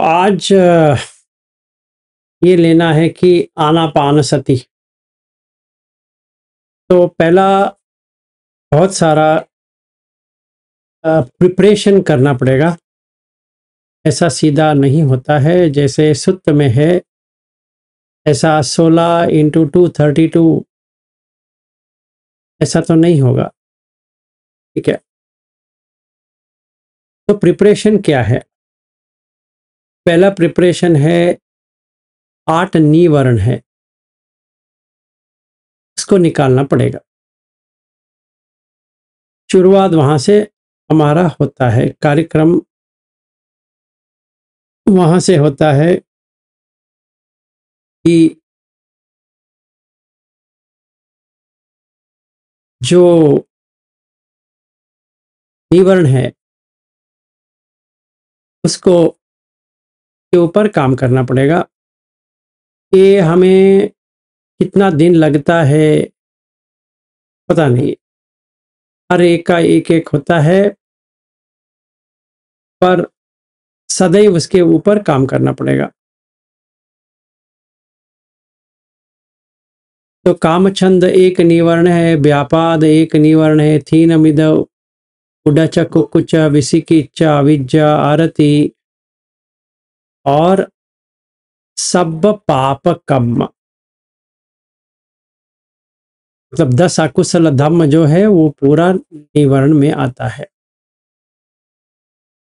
आज ये लेना है कि आनापानसति। तो पहला बहुत सारा प्रिपरेशन करना पड़ेगा। ऐसा सीधा नहीं होता है जैसे सुत्त में है, ऐसा 16 इंटू 2 32 ऐसा तो नहीं होगा। ठीक है, तो प्रिपरेशन क्या है? पहला प्रिपरेशन है 8 नी वर्ण है, उसको निकालना पड़ेगा। शुरुआत वहां से हमारा होता है, कार्यक्रम वहां से होता है कि जो निवर्ण है उसको के ऊपर काम करना पड़ेगा। ये हमें कितना दिन लगता है पता नहीं, हर एक का एक एक होता है, पर सदैव उसके ऊपर काम करना पड़ेगा। तो कामछंद एक निवर्ण है, व्यापाद एक निवर्ण है, थीन मिद उडच कुकुच विसिकिच्चा विज्जा आरती और सब पाप कम्म, मतलब 10 अकुशल धम्म जो है वो पूरा निवर्ण में आता है।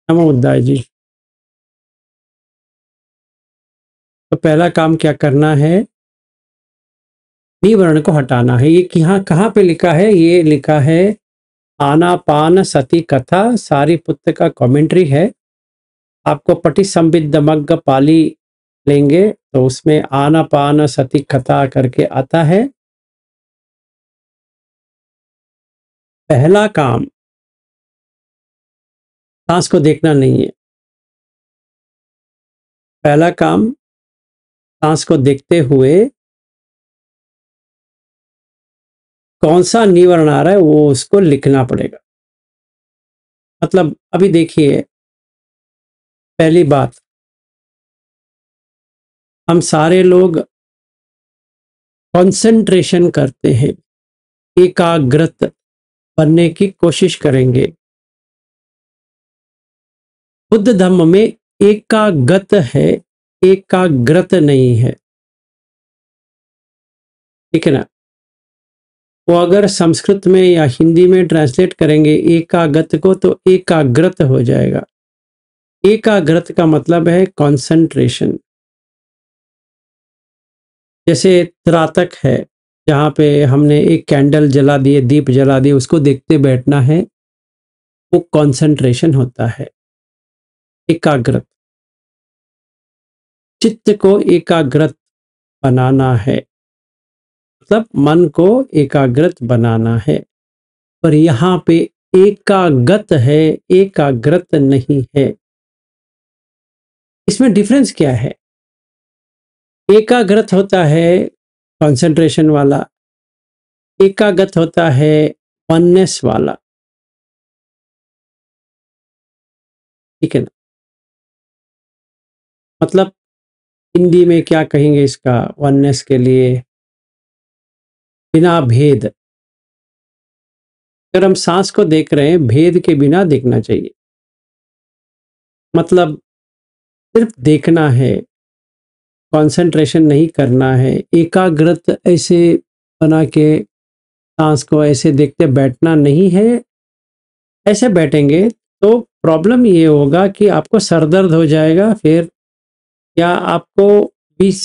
नमो बुद्धाय जी। तो पहला काम क्या करना है? निवर्ण को हटाना है। ये कहाँ पे लिखा है? ये लिखा है आनापान सती कथा, सारीपुत्र का कमेंट्री है। आपको पटिसंभिद्ध मग्ग पाली लेंगे तो उसमें आनापान सती कथा करके आता है। पहला काम सांस को देखना नहीं है। पहला काम सांस को देखते हुए कौन सा निवर्ण आ रहा है वो उसको लिखना पड़ेगा। मतलब अभी देखिए, पहली बात, हम सारे लोग कंसंट्रेशन करते हैं, एकाग्रत बनने की कोशिश करेंगे। बुद्ध धम्म में एकागत है, एकाग्रत नहीं है। ठीक है ना? वो अगर संस्कृत में या हिंदी में ट्रांसलेट करेंगे एकागत को तो एकाग्रत हो जाएगा। एकाग्रत का मतलब है कंसंट्रेशन। जैसे त्राटक है, जहाँ पे हमने एक कैंडल जला दिए, दीप जला दिए, उसको देखते बैठना है, वो कंसंट्रेशन होता है, एकाग्रत। चित्त को एकाग्रत बनाना है, मतलब मन को एकाग्रत बनाना है। पर यहाँ पे एकागत है, एकाग्रत नहीं है। इसमें डिफरेंस क्या है? एकाग्रत होता है कंसंट्रेशन वाला, एकागत होता है वननेस वाला। ठीक है ना? मतलब हिंदी में क्या कहेंगे इसका वननेस के लिए? बिना भेद। अगर हम सांस को देख रहे हैं, भेद के बिना देखना चाहिए। मतलब सिर्फ देखना है, कंसंट्रेशन नहीं करना है। एकाग्रत ऐसे बना के सांस को ऐसे देखते बैठना नहीं है। ऐसे बैठेंगे तो प्रॉब्लम ये होगा कि आपको सर दर्द हो जाएगा, फिर या आपको विस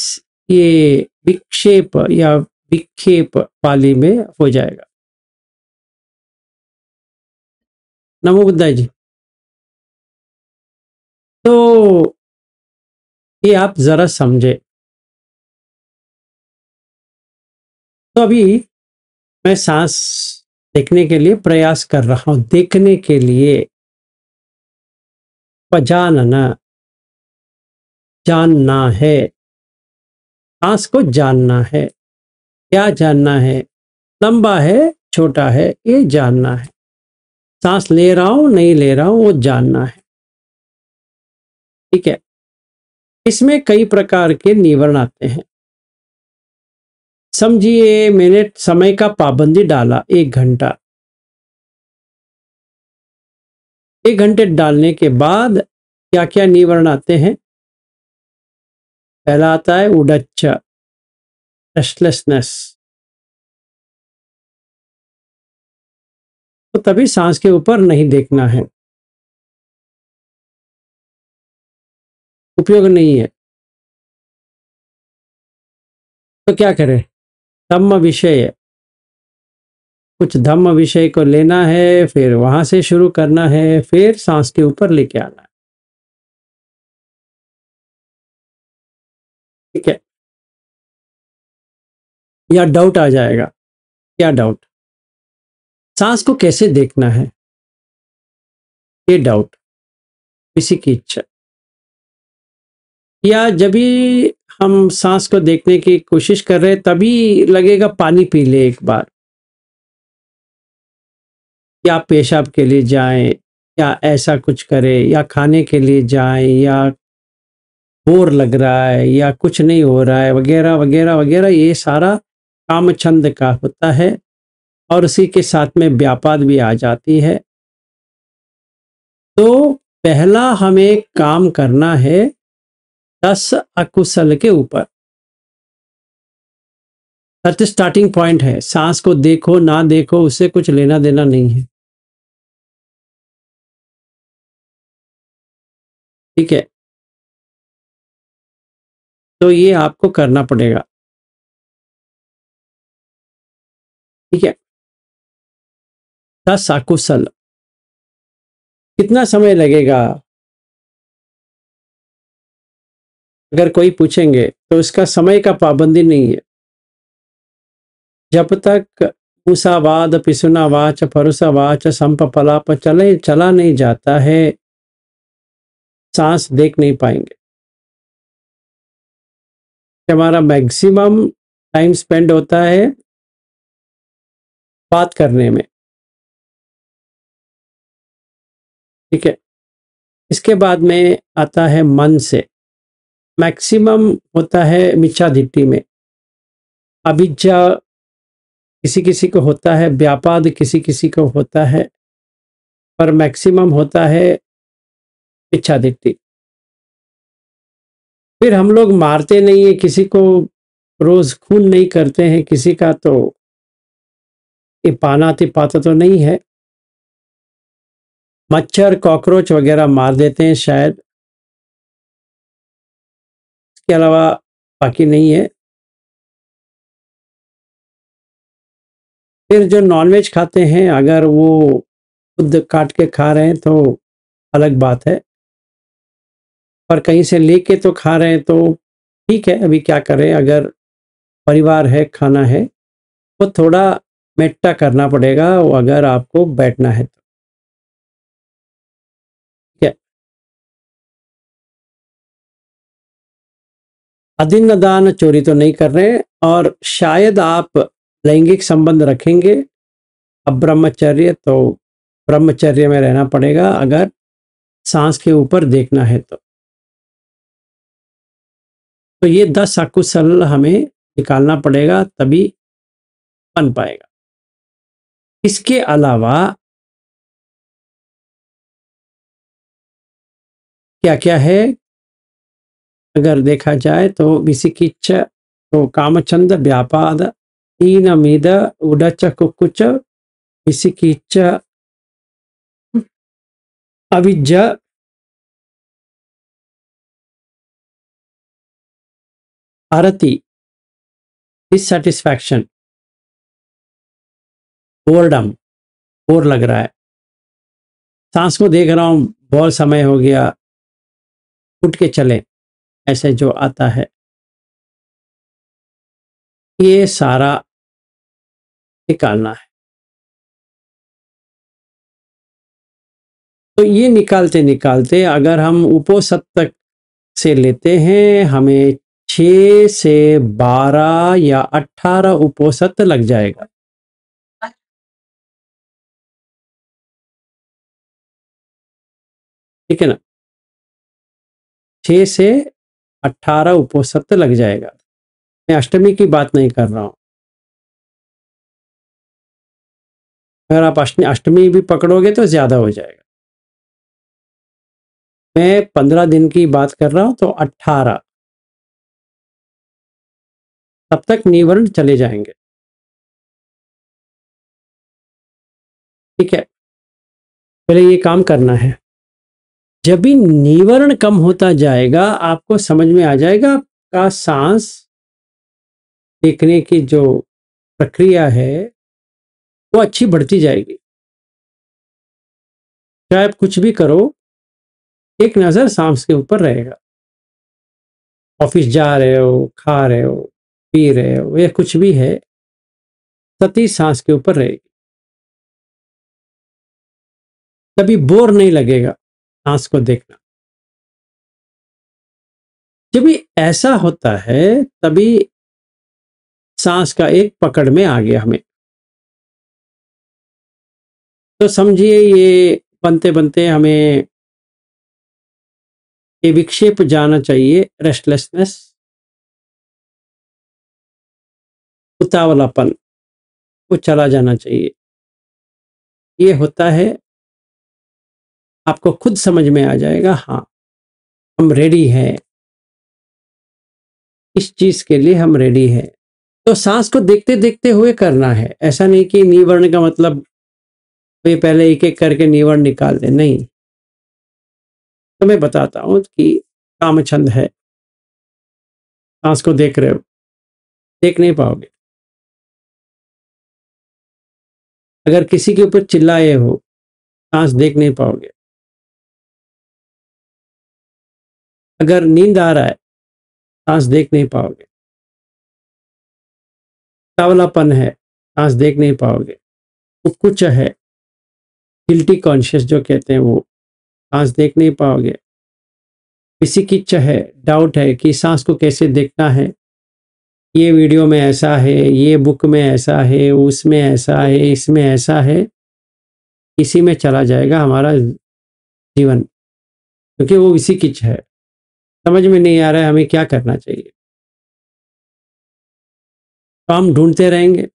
ये विक्षेप या विक्षेप पाली में हो जाएगा। नमो बुद्धाय जी। तो ये आप जरा समझे। तो अभी मैं सांस देखने के लिए प्रयास कर रहा हूं, देखने के लिए। पहचानना, जानना है, सांस को जानना है। क्या जानना है? लंबा है, छोटा है, ये जानना है। सांस ले रहा हूं, नहीं ले रहा हूं, वो जानना है। ठीक है? इसमें कई प्रकार के निवरण आते हैं। समझिए मैंने समय का पाबंदी डाला 1 घंटा। 1 घंटे डालने के बाद क्या-क्या निवरण आते हैं? पहला आता है उडच्च, रेस्टलेसनेस। तो तभी सांस के ऊपर नहीं देखना है, उपयोग नहीं है। तो क्या करें? धम्म विषय, कुछ धम्म विषय को लेना है, फिर वहां से शुरू करना है, फिर सांस के ऊपर लेके आना है। ठीक है? या डाउट आ जाएगा, क्या डाउट? सांस को कैसे देखना है? ये डाउट, किसी की इच्छा। या जब भी हम सांस को देखने की कोशिश कर रहे हैं तभी लगेगा पानी पी ले एक बार, या पेशाब के लिए जाएं, या ऐसा कुछ करें, या खाने के लिए जाएं, या बोर लग रहा है, या कुछ नहीं हो रहा है, वगैरह वगैरह वगैरह। ये सारा कामछंद का होता है और उसी के साथ में व्यापाद भी आ जाती है। तो पहला हमें काम करना है 10 अकुशल के ऊपर। दैट स्टार्टिंग पॉइंट है। सांस को देखो ना देखो उससे कुछ लेना देना नहीं है। ठीक है? तो ये आपको करना पड़ेगा। ठीक है? 10 अकुशल कितना समय लगेगा? अगर कोई पूछेंगे तो इसका समय का पाबंदी नहीं है। जब तक मूसावाद पिसुना वाच फरुसा वाच संपपलाप चले चला नहीं जाता है, सांस देख नहीं पाएंगे। हमारा मैक्सिमम टाइम स्पेंड होता है बात करने में। ठीक है? इसके बाद में आता है मन से। मैक्सिमम होता है मिच्छादिट्ठी में। अविज्जा किसी किसी को होता है, व्यापाद किसी किसी को होता है, पर मैक्सिमम होता है इच्छादित्य। फिर हम लोग मारते नहीं है किसी को, रोज खून नहीं करते हैं किसी का, तो ये पाना तिपाता तो नहीं है। मच्छर कॉकरोच वगैरह मार देते हैं शायद, इसके अलावा बाकी नहीं है। फिर जो नॉनवेज खाते हैं अगर वो खुद काट के खा रहे हैं तो अलग बात है, पर कहीं से लेके तो खा रहे हैं तो ठीक है। अभी क्या करें, अगर परिवार है खाना है तो थोड़ा मेट्टा करना पड़ेगा वो, अगर आपको बैठना है तो। ठीक है? अदिन्न दान चोरी तो नहीं कर रहे हैं, और शायद आप लैंगिक संबंध रखेंगे। अब ब्रह्मचर्य तो ब्रह्मचर्य में रहना पड़ेगा अगर सांस के ऊपर देखना है तो ये 10 अकुशल हमें निकालना पड़ेगा तभी बन पाएगा। इसके अलावा क्या क्या है अगर देखा जाए तो विसिकिच्छ, तो कामचंद व्यापाद ईनमिद उडच कुकुच विसिकिच्छ अविज्जा आरती डिससेटिस्फैक्शन बोरडम, बोर लग रहा है, सांस को देख रहा हूं बहुत समय हो गया, उठ के चले, ऐसे जो आता है, ये सारा निकालना है। तो ये निकालते निकालते अगर हम उपोषद तक से लेते हैं हमें 6 से 12 या 18 उपोषद लग जाएगा। ठीक है ना? 6 से 18 उपोषित लग जाएगा। मैं अष्टमी की बात नहीं कर रहा हूँ। अगर आप अष्टमी भी पकड़ोगे तो ज़्यादा हो जाएगा। मैं 15 दिन की बात कर रहा हूँ तो 18 तब तक निवर्ण चले जाएंगे। ठीक है, पहले ये काम करना है। जब भी निवर्ण कम होता जाएगा आपको समझ में आ जाएगा आपका सांस देखने की जो प्रक्रिया है वो अच्छी बढ़ती जाएगी। चाहे आप कुछ भी करो, एक नज़र सांस के ऊपर रहेगा। ऑफिस जा रहे हो, खा रहे हो, पी रहे हो, या कुछ भी है, सती सांस के ऊपर रहेगी। कभी बोर नहीं लगेगा सांस को देखना। जब भी ऐसा होता है तभी सांस का एक पकड़ में आ गया हमें। तो समझिए ये बनते बनते हमें ये विक्षेप जाना चाहिए, रेस्टलेसनेस, उतावलापन, वो चला जाना चाहिए। ये होता है, आपको खुद समझ में आ जाएगा, हाँ हम रेडी हैं, इस चीज के लिए हम रेडी हैं। तो सांस को देखते देखते हुए करना है। ऐसा नहीं कि निवर्ण का मतलब ये पहले एक एक करके निवर्ण निकाल दे, नहीं। तो मैं बताता हूं कि कामछंद है, सांस को देख रहे हो, देख नहीं पाओगे। अगर किसी के ऊपर चिल्लाए हो, सांस देख नहीं पाओगे। अगर नींद आ रहा है, सांस देख नहीं पाओगे। तावलापन है, सांस देख नहीं पाओगे। कुछ है, गिल्टी कॉन्शियस जो कहते हैं, वो सांस देख नहीं पाओगे। किसी की है, डाउट है कि सांस को कैसे देखना है, ये वीडियो में ऐसा है, ये बुक में ऐसा है, उसमें ऐसा है, इसमें ऐसा है, इसी में चला जाएगा हमारा जीवन, क्योंकि वो इसी की है। समझ में नहीं आ रहा है हमें क्या करना चाहिए, तो हम ढूंढते रहेंगे।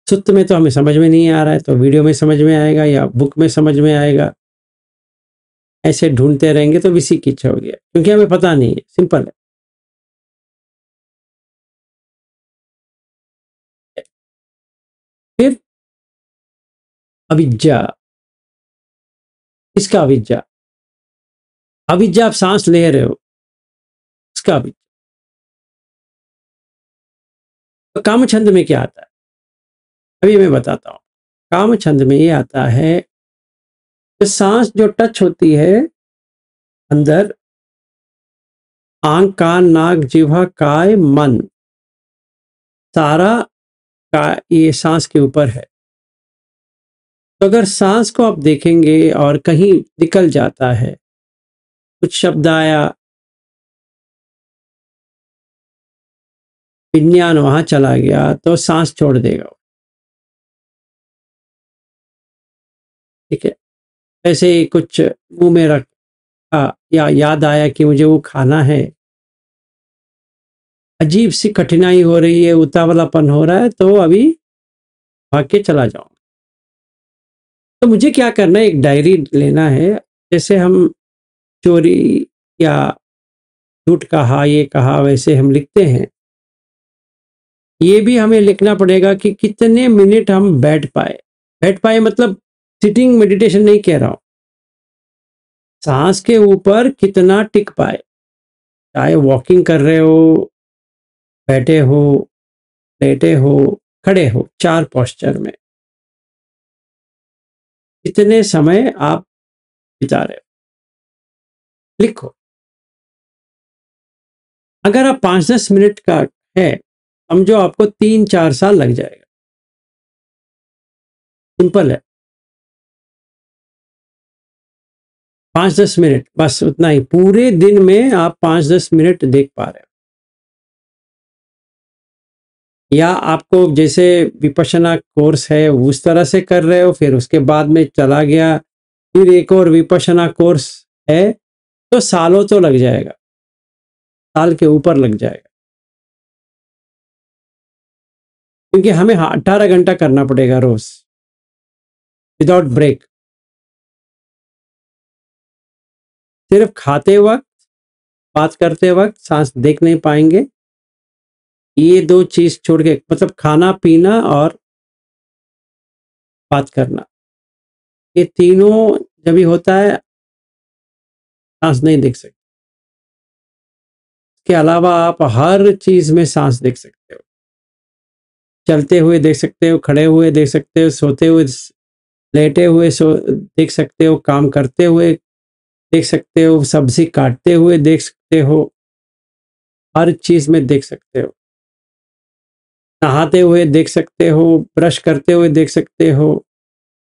सुत्त में तो हमें समझ में नहीं आ रहा है, तो वीडियो में समझ में आएगा या बुक में समझ में आएगा। ऐसे ढूंढते रहेंगे तो इसी की इच्छा होगी, क्योंकि हमें पता नहीं है। सिंपल है। फिर अविद्या, इसका अविद्या, अविद्या आप सांस ले रहे हो, इसका अविद्या। तो कामछंद में क्या आता है, अभी मैं बताता हूं। कामछंद में ये आता है कि सांस जो टच होती है अंदर, आंख, कान, नाक, जिह्वा, काय, मन, सारा का ये सांस के ऊपर है। तो अगर सांस को आप देखेंगे और कहीं निकल जाता है, कुछ शब्द आया, विज्ञान वहां चला गया, तो सांस छोड़ देगा। ठीक है, ऐसे ही कुछ मुंह में रखा या याद आया कि मुझे वो खाना है, अजीब सी कठिनाई हो रही है, उतावलापन हो रहा है, तो अभी भाग के चला जाओ। तो मुझे क्या करना है, एक डायरी लेना है। जैसे हम चोरी या झूठ कहा, ये कहा, वैसे हम लिखते हैं। ये भी हमें लिखना पड़ेगा कि कितने मिनट हम बैठ पाए। बैठ पाए मतलब सिटिंग मेडिटेशन नहीं कह रहा हूं, सांस के ऊपर कितना टिक पाए। चाहे वॉकिंग कर रहे हो, बैठे हो, लेटे हो, खड़े हो, 4 पोस्चर में कितने समय आप बिता रहे हो, लिखो। अगर आप 5-10 मिनट का है, समझो आपको 3-4 साल लग जाएगा। सिंपल है, 5-10 मिनट, बस उतना ही। पूरे दिन में आप 5-10 मिनट देख पा रहे हो। या आपको जैसे विपश्यना कोर्स है उस तरह से कर रहे हो, फिर उसके बाद में चला गया, फिर एक और विपश्यना कोर्स है, तो सालों तो लग जाएगा, साल के ऊपर लग जाएगा, क्योंकि हमें 18 घंटा करना पड़ेगा रोज विदाउट ब्रेक। सिर्फ खाते वक्त, बात करते वक्त सांस देख नहीं पाएंगे। ये दो चीज छोड़ के, मतलब खाना पीना और बात करना, ये तीनों जब भी होता है सांस नहीं देख सकते। इसके अलावा आप हर चीज में सांस देख सकते हो। चलते हुए देख सकते हो, खड़े हुए देख सकते हो, सोते हुए, लेटे हुए सो देख सकते हो, काम करते हुए देख सकते हो, सब्जी काटते हुए देख सकते हो, हर चीज में देख सकते हो। नहाते हुए देख सकते हो, ब्रश करते हुए देख सकते हो,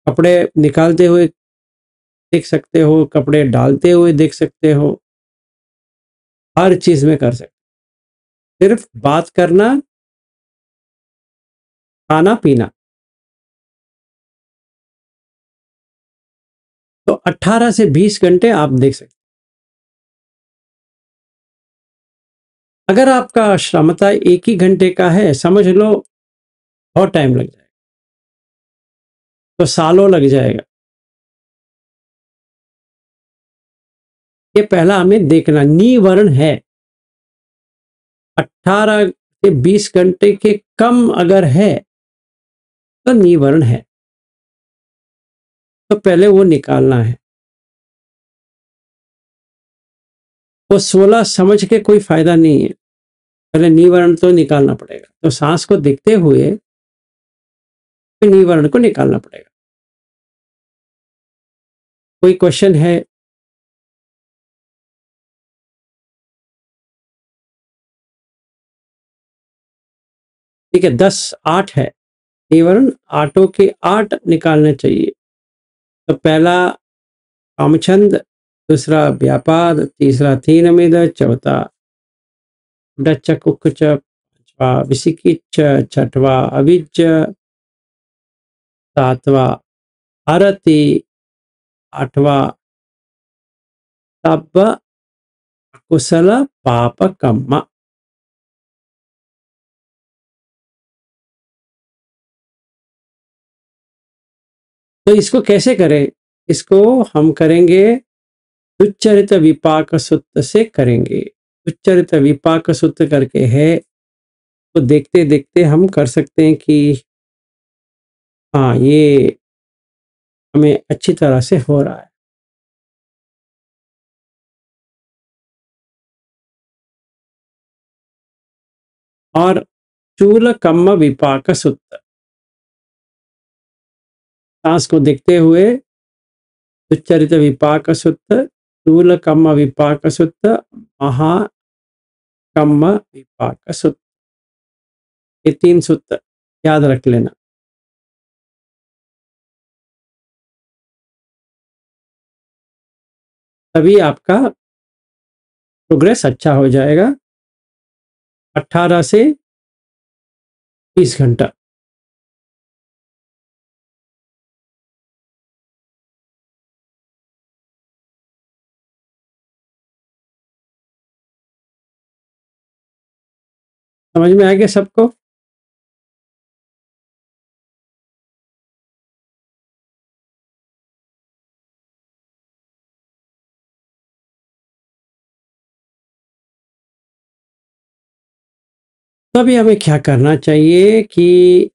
कपड़े निकालते हुए देख सकते हो, कपड़े डालते हुए देख सकते हो, हर चीज में कर सकते हो। सिर्फ बात करना, खाना पीना। तो 18 से 20 घंटे आप देख सकते हो। अगर आपका क्षमता 1 ही घंटे का है, समझ लो बहुत टाइम लग जाएगा, तो सालों लग जाएगा। ये पहला हमें देखना, निवर्ण है। 18 से 20 घंटे के कम अगर है तो निवर्ण है, तो पहले वो निकालना है। वो 16 समझ के कोई फायदा नहीं है, पहले निवर्ण तो निकालना पड़ेगा। तो सांस को देखते हुए निवर्ण को निकालना पड़ेगा। कोई क्वेश्चन है? ठीक है, 10 8 है निवर्ण, आठों के 8 निकालने चाहिए। तो पहला कामछंद, दूसरा व्यापाद, तीसरा थीनमिद, चौथा डच्च कुक्कुच, पांचवा विसिकिच, छठवा अविज, सातवा आरती, आठवा तब कुशल पाप कम्मा। तो इसको कैसे करें? इसको हम करेंगे दुच्चरित विपाक सूत्र से करेंगे। दुच्चरित विपाक सूत्र करके है, तो देखते देखते हम कर सकते हैं कि हाँ, ये हमें अच्छी तरह से हो रहा है। और चूल कम्म विपाक सूत्र, सांस को देखते हुए दुच्चरित विपाक सूत्र, चूल कम्म विपाक सूत्र, महाकम्म विपाक सूत्र, ये 3 सूत्र याद रख लेना। तभी आपका प्रोग्रेस अच्छा हो जाएगा। 18 से 20 घंटा। समझ में आ गया सबको? तो अभी हमें क्या करना चाहिए कि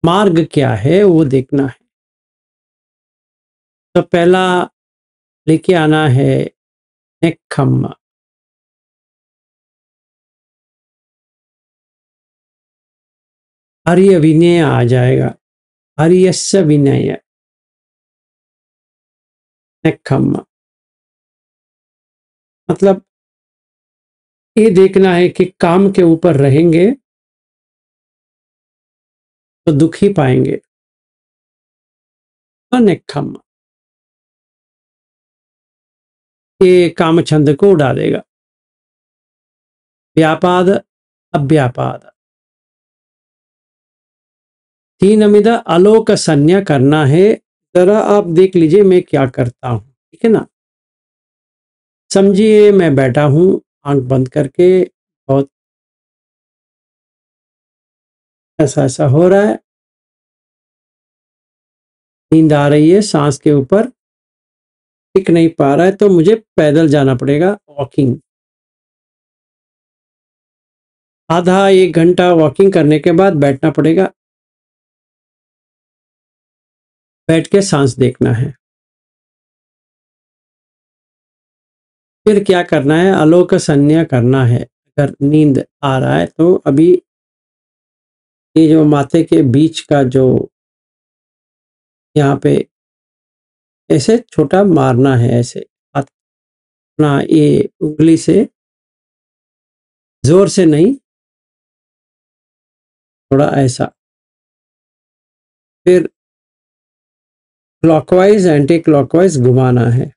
मार्ग क्या है वो देखना है। तो पहला लेके आना है नेक्खम्मा। आर्य विनय आ जाएगा, आर्यस्य विनय, नेक्खम्मा। मतलब ये देखना है कि काम के ऊपर रहेंगे तो दुख ही पाएंगे, तो नेक्खम्मा ये काम छंद को उड़ा देगा। व्यापाद, अव्यापाद, तीनमिद आलोक संज्ञा करना है। जरा आप देख लीजिए मैं क्या करता हूं, ठीक है ना। समझिए मैं बैठा हूँ आँख बंद करके, बहुत ऐसा-ऐसा हो रहा है, नींद आ रही है, साँस के ऊपर टिक नहीं पा रहा है, तो मुझे पैदल जाना पड़ेगा, वॉकिंग। आधा 1 घंटा वॉकिंग करने के बाद बैठना पड़ेगा, बैठ के साँस देखना है। फिर क्या करना है, आलोक संज्ञा करना है। अगर नींद आ रहा है तो अभी ये जो माथे के बीच का जो यहाँ पे ऐसे छोटा मारना है, ऐसे हाथ अपना ये उँगली से, ज़ोर से नहीं, थोड़ा ऐसा। फिर क्लॉकवाइज़, एंटी क्लॉकवाइज़ घुमाना है।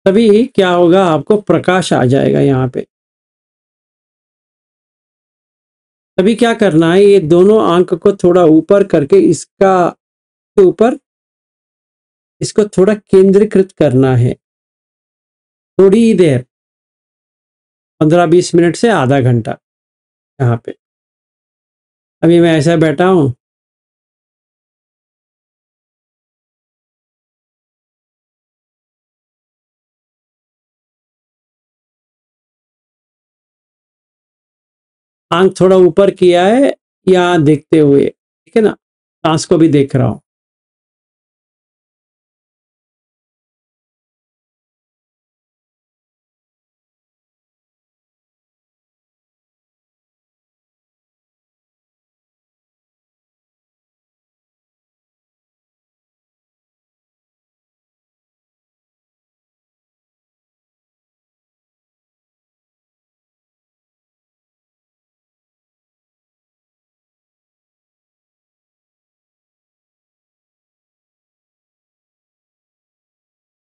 तभी क्या होगा, आपको प्रकाश आ जाएगा यहाँ पे। तभी क्या करना है, ये दोनों आँख को थोड़ा ऊपर करके इसका ऊपर इसको थोड़ा केंद्रीकृत करना है। थोड़ी ही देर, 15-20 मिनट से आधा घंटा यहाँ पे। अभी मैं ऐसा बैठा हूँ, आँख थोड़ा ऊपर किया है, यहाँ देखते हुए, ठीक है ना? साँस को भी देख रहा हूँ।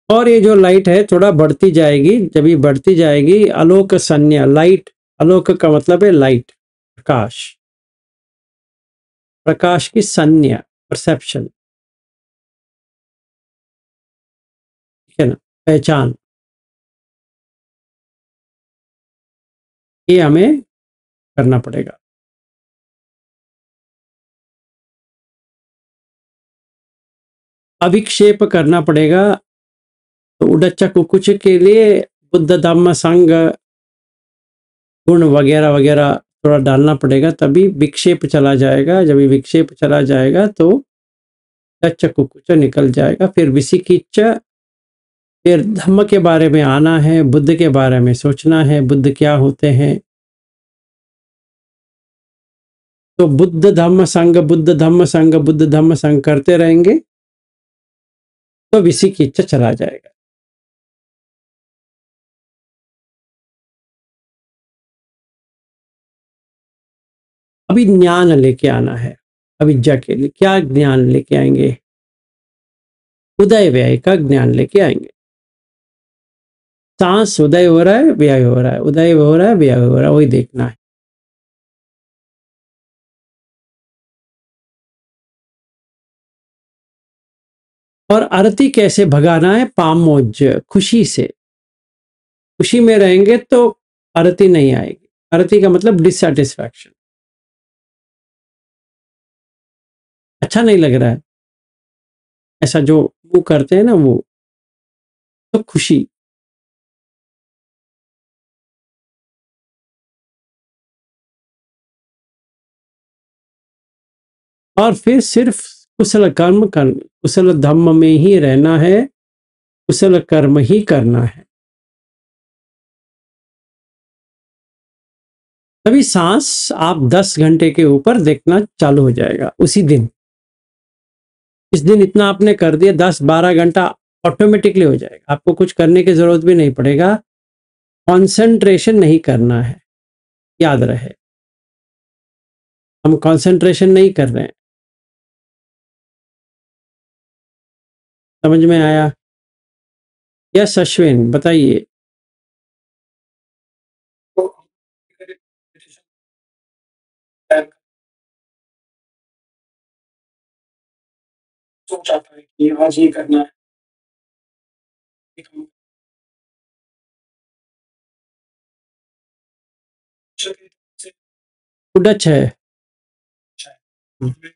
और ये जो लाइट है थोड़ा बढ़ती जाएगी, जब ये बढ़ती जाएगी, आलोक संज्ञा, लाइट, आलोक का मतलब है लाइट, प्रकाश। प्रकाश की संज्ञा, परसेप्शन, ठीक है ना? पहचान, ये हमें करना पड़ेगा। अभिक्षेप करना पड़ेगा, तो उडच्च कुकुच के लिए बुद्ध धम्म संघ गुण वगैरह वगैरह थोड़ा डालना पड़ेगा, तभी विक्षेप चला जाएगा। जब ये विक्षेप चला जाएगा तो डच्च कुकुच निकल जाएगा। फिर विसिकिच्च, फिर धम्म के बारे में आना है, बुद्ध के बारे में सोचना है, बुद्ध क्या होते हैं। तो बुद्ध धम्म संघ, बुद्ध धम्म संघ, बुद्ध धम्म संघ करते रहेंगे तो विसिकिच्च चला जाएगा। अभी ज्ञान लेके आना है। अविद्या के लिए क्या ज्ञान लेके आएंगे? उदय व्यय का ज्ञान लेके आएंगे। सांस उदय हो रहा है, व्यय हो रहा है, उदय हो रहा है, व्यय हो रहा है, वही देखना है। और आरती कैसे भगाना है? पामोज, खुशी से। खुशी में रहेंगे तो आरती नहीं आएगी। आरती का मतलब डिससैटिस्फैक्शन, अच्छा नहीं लग रहा है, ऐसा जो वो करते हैं ना वो, तो खुशी। और फिर सिर्फ कुशल कर्म कर, कुशल धम्म में ही रहना है, कुशल कर्म ही करना है। तभी सांस आप 10 घंटे के ऊपर देखना चालू हो जाएगा उसी दिन। इस दिन इतना आपने कर दिया, 10-12 घंटा ऑटोमेटिकली हो जाएगा, आपको कुछ करने की जरूरत भी नहीं पड़ेगा। कंसंट्रेशन नहीं करना है, याद रहे, हम कंसंट्रेशन नहीं कर रहे हैं। समझ में आया? यस अश्विन, बताइए। चाहता है कि आज ये करना है, ये काम से डच है। अच्छा है।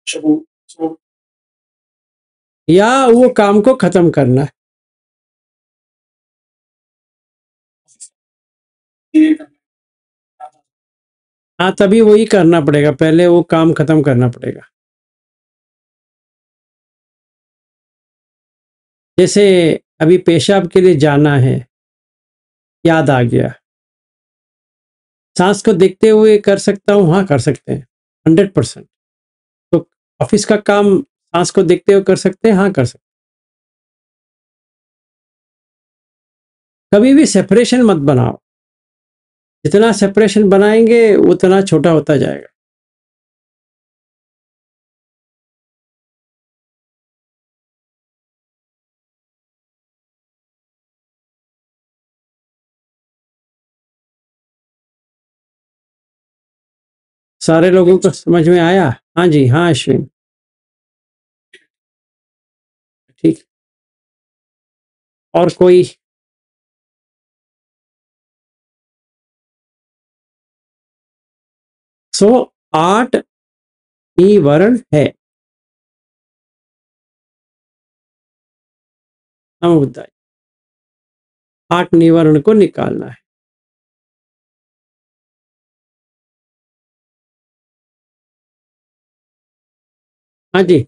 शुरू शुरू या वो काम को खत्म करना है। ये करना है। हाँ, तभी वही करना पड़ेगा, पहले वो काम खत्म करना पड़ेगा। जैसे अभी पेशाब के लिए जाना है, याद आ गया, सांस को देखते हुए कर सकता हूँ, हाँ कर सकते हैं 100%। तो ऑफिस का काम सांस को देखते हुए कर सकते हैं, हाँ कर सकते हैं। कभी भी सेपरेशन मत बनाओ, जितना सेपरेशन बनाएंगे उतना छोटा होता जाएगा। सारे लोगों को समझ में आया? हाँ जी, हाँ अश्विन, ठीक। और कोई? सो 8 निवरण है। हम बताए 8 निवरण को निकालना है। हाँ जी।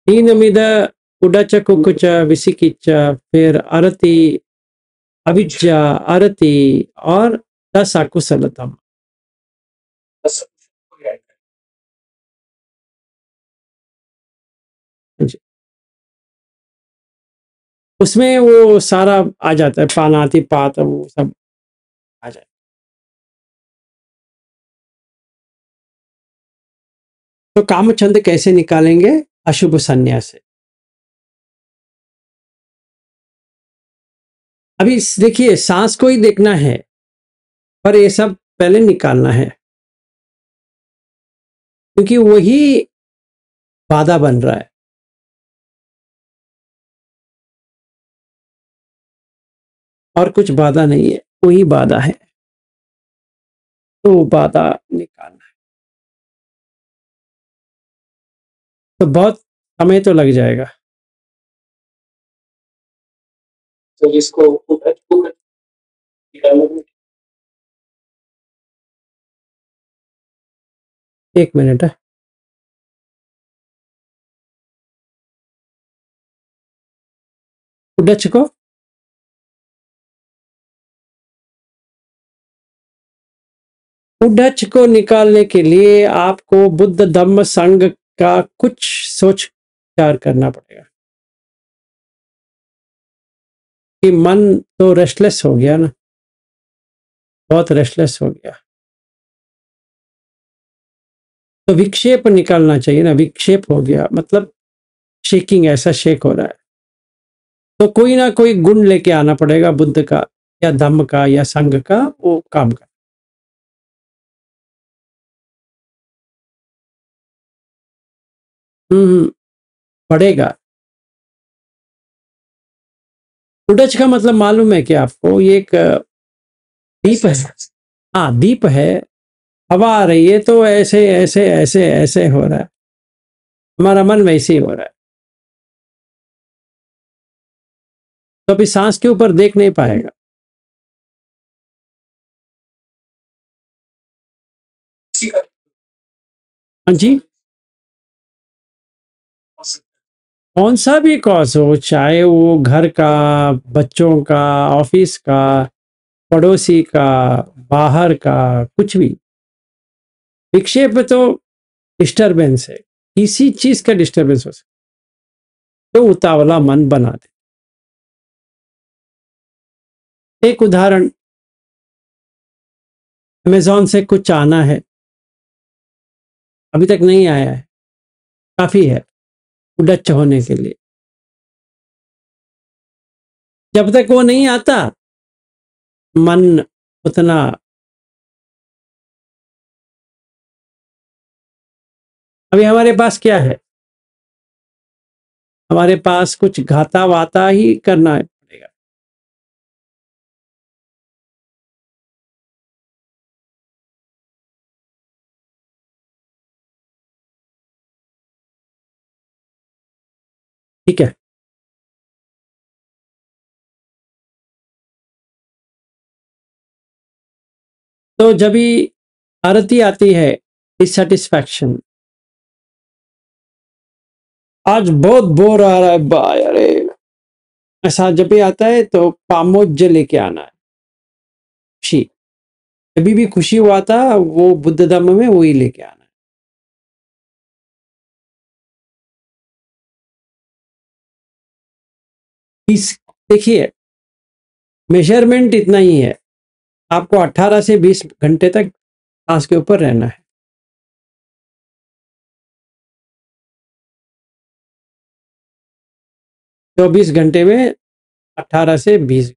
हीनमिद उडच कुकुच विसिकिच, फिर अरति, अविज्जा, अरति और दशाकुशलतम। जी। उसमें वो सारा आ जाता है, पानाति पात वो सब आ जाए। तो कामचंद कैसे निकालेंगे? अशुभ संन्यास से। अभी देखिए, सांस को ही देखना है, पर ये सब पहले निकालना है, क्योंकि वही बाधा बन रहा है। और कुछ बाधा नहीं है, वही बाधा है, तो बाधा निकालना है। तो बहुत समय तो लग जाएगा। तो इसको निकालना है। 1 मिनट है। डच को डच को निकालने के लिए आपको बुद्ध धम्म संघ का कुछ सोच विचार करना पड़ेगा, कि मन तो रेस्टलेस हो गया ना, बहुत रेस्टलेस हो गया, तो विक्षेप निकालना चाहिए ना। विक्षेप हो गया मतलब शेकिंग, ऐसा शेक हो रहा है, तो कोई ना कोई गुण लेके आना पड़ेगा, बुद्ध का या धम्म का या संघ का, वो काम का। पड़ेगा। उडज का मतलब मालूम है कि आपको? ये एक दीप है। हाँ, दीप है, हवा आ रही है, तो ऐसे ऐसे ऐसे ऐसे हो रहा है, हमारा मन वैसे ही हो रहा है, तो अभी सांस के ऊपर देख नहीं पाएगा। हाँ जी। कौन सा भी कॉज हो, चाहे वो घर का, बच्चों का, ऑफिस का, पड़ोसी का, बाहर का, कुछ भी विक्षेप तो डिस्टरबेंस है, किसी चीज का डिस्टरबेंस हो सकता है, तो उतावला मन बना दे। एक उदाहरण, अमेजोन से कुछ आना है, अभी तक नहीं आया है, काफी है उडच होने के लिए। जब तक वो नहीं आता, मन उतना अभी हमारे पास क्या है? हमारे पास कुछ घाता वाता ही करना है पड़ेगा। ठीक है। तो जब भी आरती आती है डिससेटिस्फैक्शन, आज बहुत बोर आ रहा है भाई, अरे ऐसा जब भी आता है तो पामोज लेके आना है। खुशी, अभी भी खुशी हुआ था वो बुद्ध धम्म में, वही लेके आना है। इस देखिए, मेजरमेंट इतना ही है, आपको 18 से 20 घंटे तक सांस के ऊपर रहना है। 24 घंटे में 18 से 20,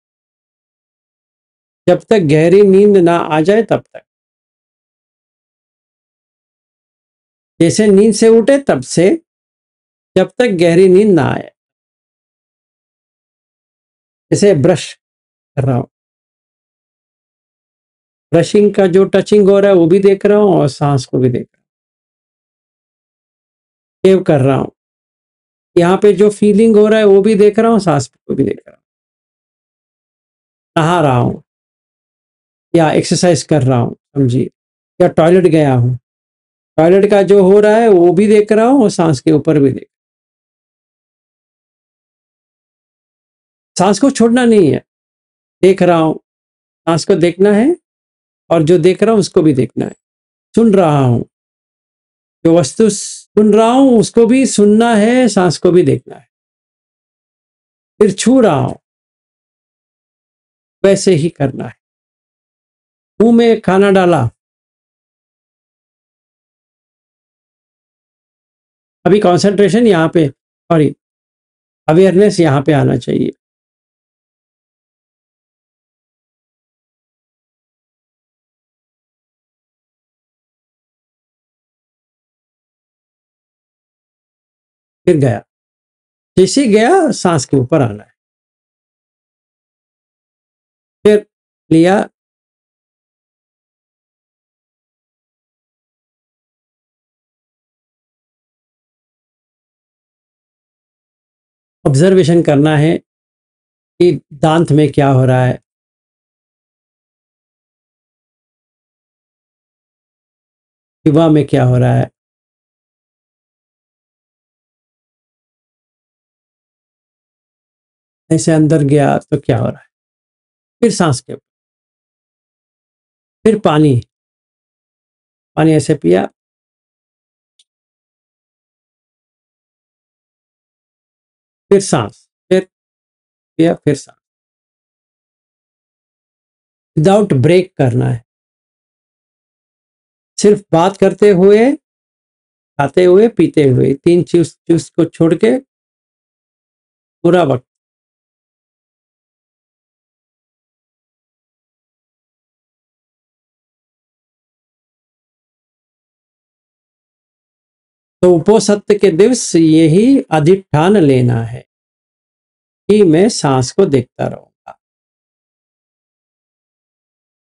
जब तक गहरी नींद ना आ जाए तब तक। जैसे नींद से उठे तब से, जब तक गहरी नींद ना आए। जैसे ब्रश कर रहा हूँ, ब्रशिंग का जो टचिंग हो रहा है वो भी देख रहा हूँ और सांस को भी देख रहा हूँ। सेव कर रहा हूँ, यहाँ पे जो फीलिंग हो रहा है वो भी देख रहा हूँ, सांस को भी देख रहा हूँ। नहा रहा हूँ या एक्सरसाइज कर रहा हूँ समझिए, या टॉयलेट गया हूँ, टॉयलेट का जो हो रहा है वो भी देख रहा हूँ और सांस के ऊपर भी देख। सांस को छोड़ना नहीं है, देख रहा हूँ, सांस को देखना है और जो देख रहा हूँ उसको भी देखना है। सुन रहा हूँ, जो वस्तु सुन रहा हूँ उसको भी सुनना है, सांस को भी देखना है। फिर छू रहा हूँ, वैसे ही करना है। मुंह में खाना डाला, अभी कंसंट्रेशन यहाँ पे, सॉरी, अवेयरनेस यहाँ पे आना चाहिए। फिर गया, जैसे गया सांस के ऊपर आना है। फिर लिया, ऑब्जर्वेशन करना है कि दांत में क्या हो रहा है, जीवा में क्या हो रहा है, ऐसे अंदर गया तो क्या हो रहा है। फिर सांस के ऊपर, फिर पानी, पानी ऐसे पिया, फिर सांस, फिर पिया, फिर सांस, विदाउट ब्रेक करना है। सिर्फ बात करते हुए, खाते हुए, पीते हुए, तीन चीज चीज को छोड़ के पूरा वक्त। तो उपोषित के दिवस यही अधिष्ठान लेना है कि मैं सांस को देखता रहूंगा,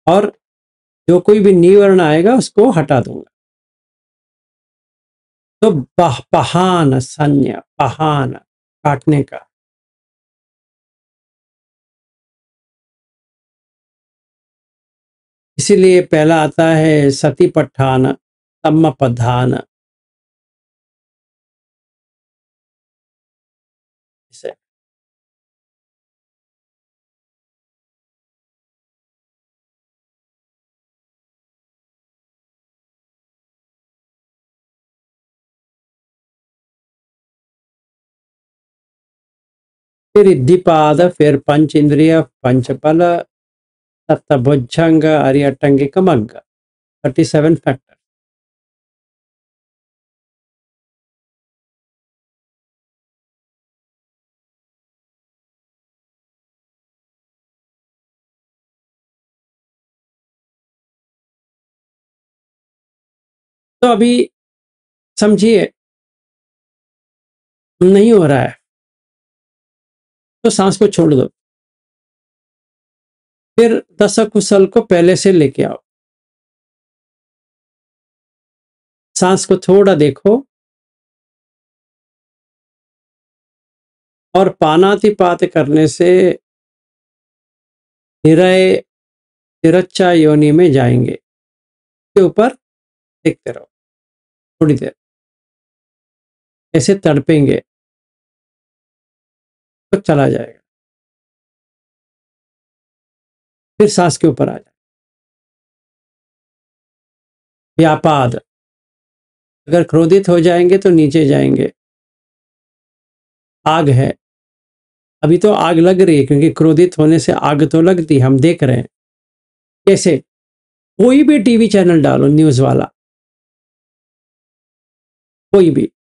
और जो कोई भी निवर्ण आएगा उसको हटा दूंगा। तो पहान संज्ञा, पहान काटने का। इसीलिए पहला आता है सतीपट्ठान, सम्मपधान। इसे फिर इद्धिपाद, फिर पंच इंद्रिय, पंचबल, सप्तभुजंग, अरियटंगिक मग्ग, 37 फैक्टर। तो अभी समझिए नहीं हो रहा है तो सांस को छोड़ दो, फिर दशक कुशल को पहले से लेके आओ, सांस को थोड़ा देखो और पानातिपात करने से निरय तिरच्छा योनि में जाएंगे। के ऊपर देखते रहो थोड़ी देर, ऐसे तड़पेंगे तो चला जाएगा। फिर सांस के ऊपर आ जाए। व्यापाद, अगर क्रोधित हो जाएंगे तो नीचे जाएंगे। आग है, अभी तो आग लग रही है क्योंकि क्रोधित होने से आग तो लगती, हम देख रहे हैं कैसे। कोई भी टीवी चैनल डालो न्यूज वाला, कोई भी,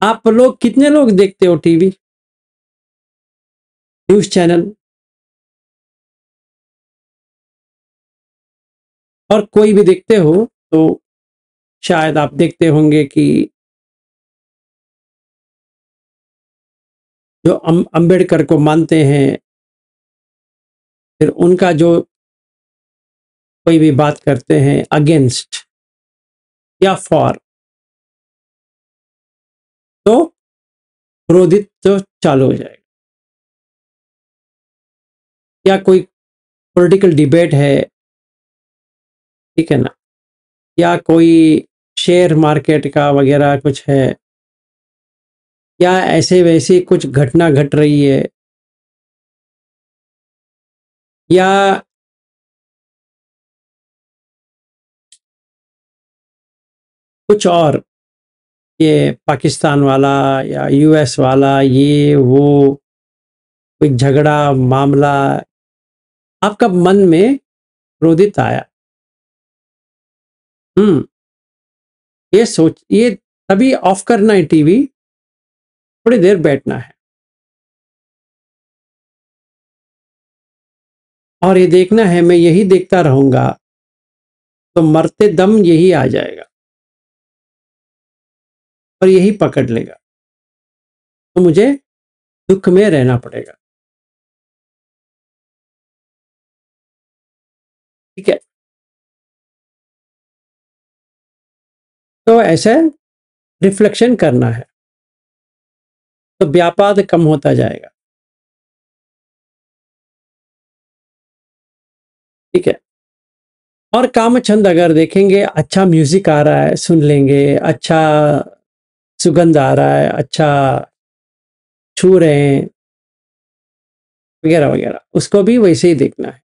आप लोग कितने लोग देखते हो टीवी न्यूज चैनल, और कोई भी देखते हो तो शायद आप देखते होंगे कि जो अंबेडकर को मानते हैं, फिर उनका जो कोई भी बात करते हैं अगेंस्ट या फॉर, तो क्रोधित तो चालू हो जाएगा। या कोई पॉलिटिकल डिबेट है, ठीक है ना, या कोई शेयर मार्केट का वगैरह कुछ है, या ऐसे वैसे कुछ घटना घट रही है, या कुछ और, ये पाकिस्तान वाला या यूएस वाला, ये वो कोई झगड़ा मामला, आपका मन में क्रोधित आया, ये सोच, ये तभी ऑफ करना है टीवी, थोड़ी देर बैठना है और ये देखना है मैं यही देखता रहूंगा तो मरते दम यही आ जाएगा और यही पकड़ लेगा, तो मुझे दुख में रहना पड़ेगा। ठीक है, तो ऐसे रिफ्लेक्शन करना है तो व्यापाद कम होता जाएगा। ठीक है, और कामचंद अगर देखेंगे अच्छा म्यूजिक आ रहा है सुन लेंगे, अच्छा सुगंध आ रहा है, अच्छा छू रहे हैं वगैरह वगैरह, उसको भी वैसे ही देखना है,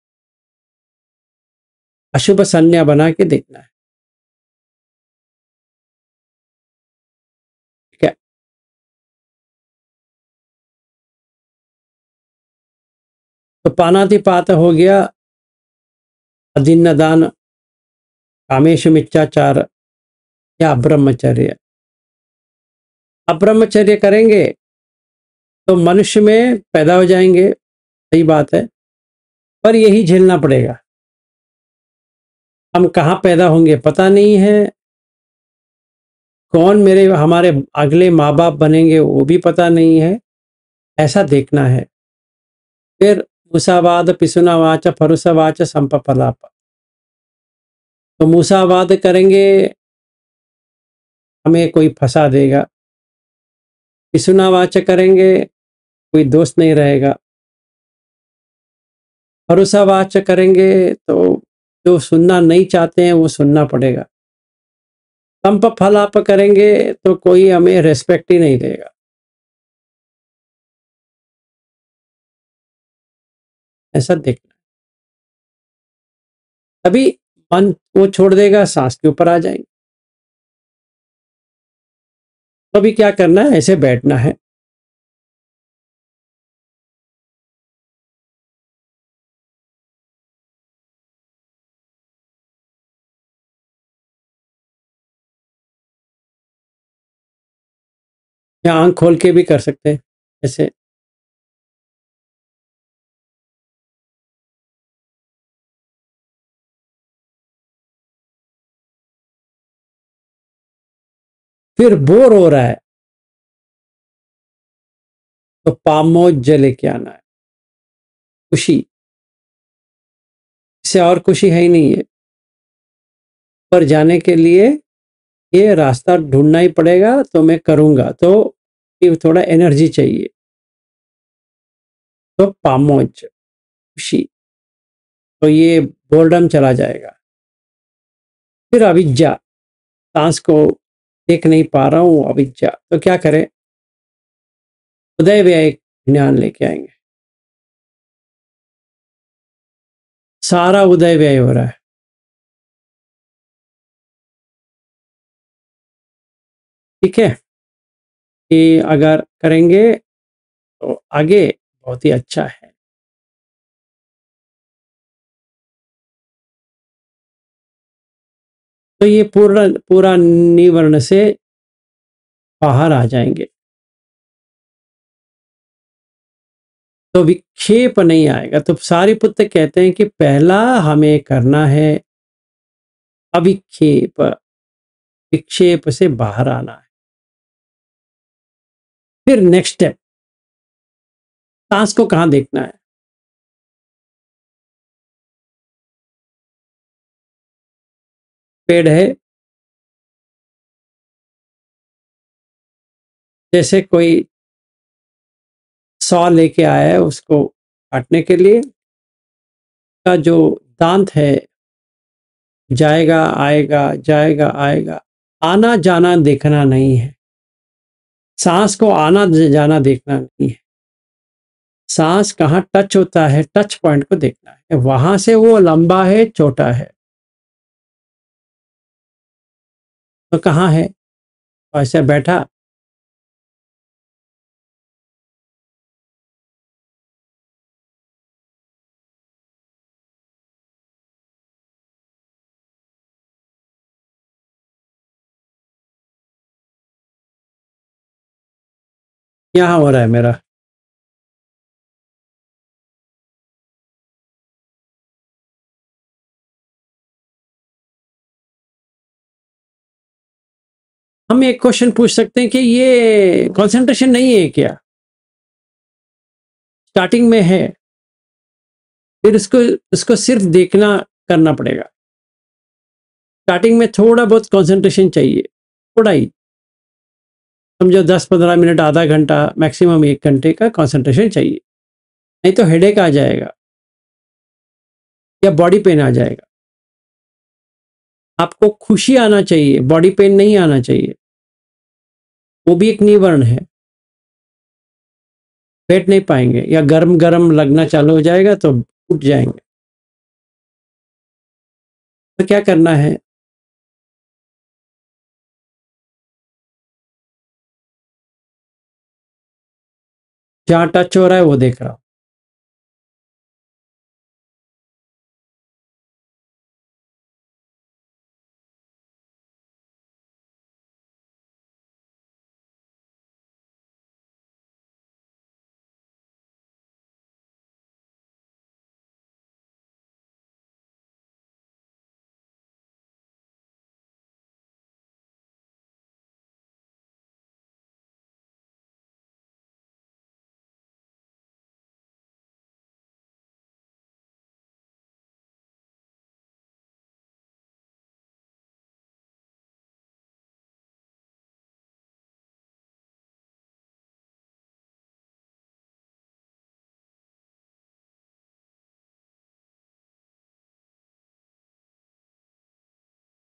अशुभ संज्ञा बना के देखना है। ठीक है, तो पानातिपात हो गया, अदिन्न दान, कामेश मिच्छाचार या ब्रह्मचर्य। अब ब्रह्मचर्य करेंगे तो मनुष्य में पैदा हो जाएंगे, सही बात है, पर यही झेलना पड़ेगा। हम कहाँ पैदा होंगे पता नहीं है, कौन मेरे हमारे अगले माँ बाप बनेंगे वो भी पता नहीं है, ऐसा देखना है। फिर मूसावाद पिसुनावाच फरुसवाच संपफलाप, तो मूसावाद करेंगे हमें कोई फंसा देगा, पिसुनावाच करेंगे कोई दोस्त नहीं रहेगा, फरुसवाच करेंगे तो जो सुनना नहीं चाहते हैं वो सुनना पड़ेगा, संप फलाप करेंगे तो कोई हमें रेस्पेक्ट ही नहीं देगा। ऐसा देखना, तभी मन वो छोड़ देगा, सांस के ऊपर आ जाएंगे। तो अभी क्या करना है, ऐसे बैठना है, या आंख खोल के भी कर सकते हैं ऐसे। फिर बोर हो रहा है तो पामोज लेके आना है, खुशी। इससे और खुशी है ही नहीं है। पर जाने के लिए ये रास्ता ढूंढना ही पड़ेगा, तो मैं करूंगा, तो ये थोड़ा एनर्जी चाहिए। तो पामोज, खुशी, तो ये बोर्डम चला जाएगा। फिर अविज्ञा, सांस को देख नहीं पा रहा हूं, अविज्ञा, तो क्या करें? उदय व्यय ज्ञान लेके आएंगे। सारा उदय व्यय हो रहा है। ठीक है, कि अगर करेंगे तो आगे बहुत ही अच्छा है। तो ये पूरा पूरा निवर्ण से बाहर आ जाएंगे, तो विक्षेप नहीं आएगा। तो सारिपुत्र कहते हैं कि पहला हमें करना है अविक्षेप, विक्षेप से बाहर आना है। फिर नेक्स्ट स्टेप, सांस को कहां देखना है? पेड़ है, जैसे कोई सौ लेके आया है उसको काटने के लिए, का जो दांत है, जाएगा आएगा, जाएगा आएगा, आना जाना देखना नहीं है। सांस को आना जाना देखना नहीं है। सांस कहाँ टच होता है, टच पॉइंट को देखना है, वहां से वो लंबा है छोटा है, तो कहाँ है? ऐसे बैठा, यहाँ हो रहा है मेरा। हम एक क्वेश्चन पूछ सकते हैं कि ये कंसंट्रेशन नहीं है क्या? स्टार्टिंग में है, फिर इसको सिर्फ देखना करना पड़ेगा। स्टार्टिंग में थोड़ा बहुत कंसंट्रेशन चाहिए, थोड़ा ही, समझो 10-15 मिनट, आधा घंटा, मैक्सिमम 1 घंटे का कंसंट्रेशन चाहिए। नहीं तो हेडेक आ जाएगा या बॉडी पेन आ जाएगा। आपको खुशी आना चाहिए, बॉडी पेन नहीं आना चाहिए। वो भी एक निवर्ण है। बैठ नहीं पाएंगे या गरम गरम लगना चालू हो जाएगा तो उठ जाएंगे। तो क्या करना है? जहां टच हो रहा है वो देख रहा हूं।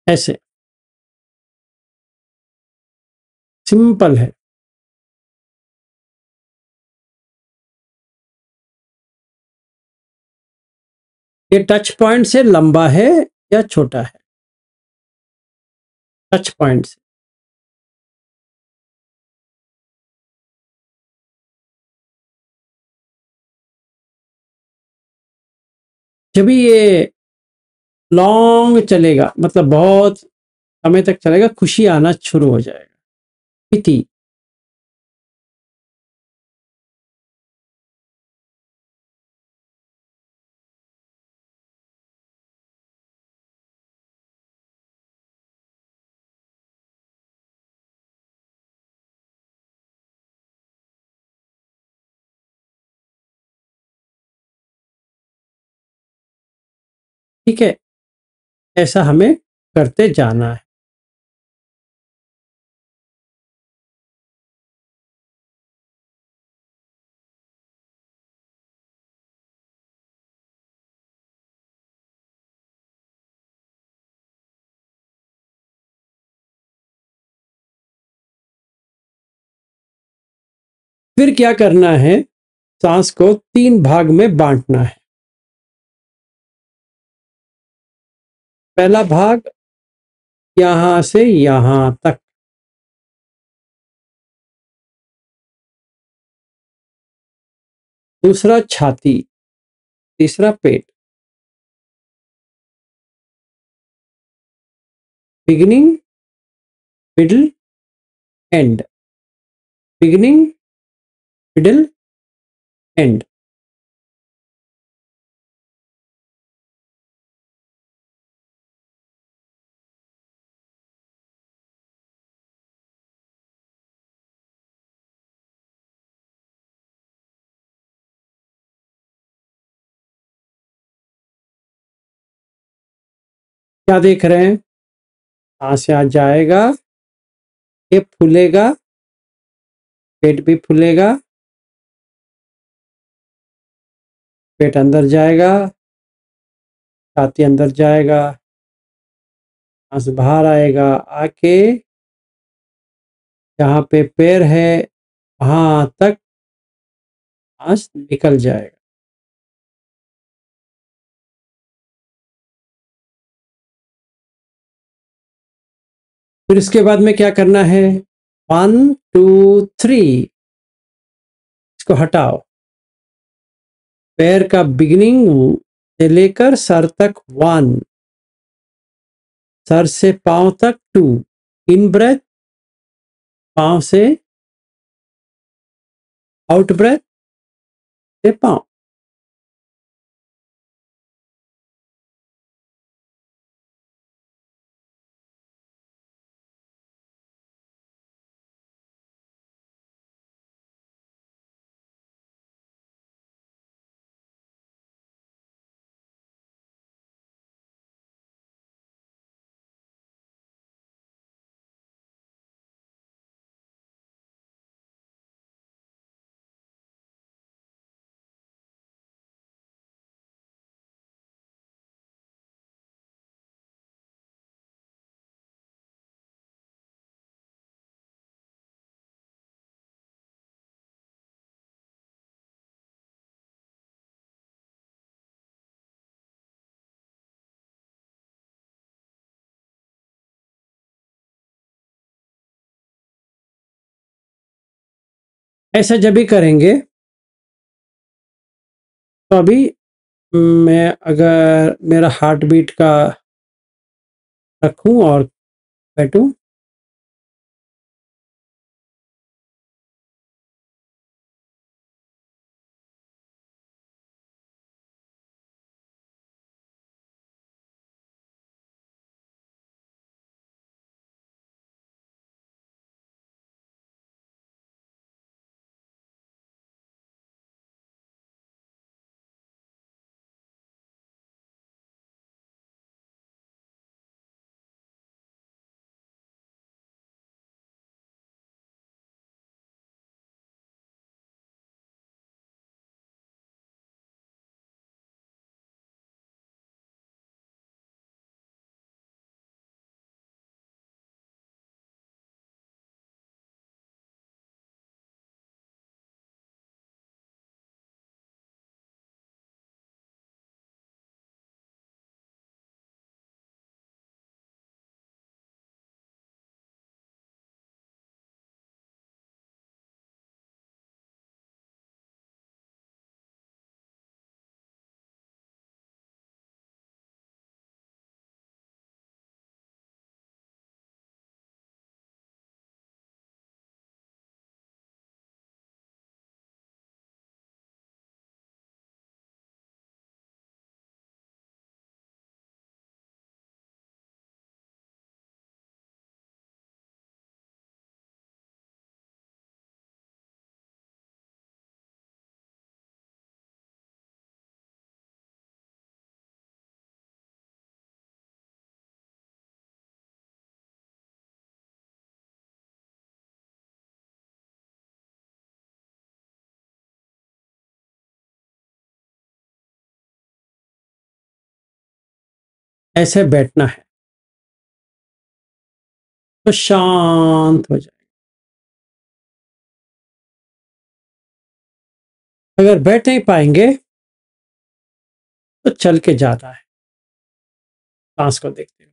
ऐसे सिंपल है। ये टच पॉइंट से लंबा है या छोटा है? टच पॉइंट से। जब भी ये लॉन्ग चलेगा, मतलब बहुत समय तक चलेगा, खुशी आना शुरू हो जाएगा। प्रीति, ठीक है? ऐसा हमें करते जाना है। फिर क्या करना है, सांस को 3 भाग में बाँटना है। पहला भाग यहाँ से यहाँ तक। दूसरा छाती, तीसरा पेट। Beginning, middle, end. Beginning, middle, end. क्या देख रहे हैं? सांस यहाँ जाएगा, ये फूलेगा, पेट भी फूलेगा, पेट अंदर जाएगा, छाती अंदर जाएगा, सांस बाहर आएगा, आके जहाँ पे पैर है वहाँ तक सांस निकल जाएगा। फिर इसके बाद में क्या करना है? 1, 2, 3, इसको हटाओ। पैर का बिगिनिंग से लेकर सर तक 1, सर से पांव तक 2, इन ब्रेथ, पांव से आउट ब्रेथ से पांव। ऐसा जब भी करेंगे तो अभी मैं अगर मेरा हार्ट बीट का रखूं और बैठूं, ऐसे बैठना है तो शांत हो जाए। अगर बैठ नहीं पाएंगे तो चल के जाना है, सांस को देखते हुए।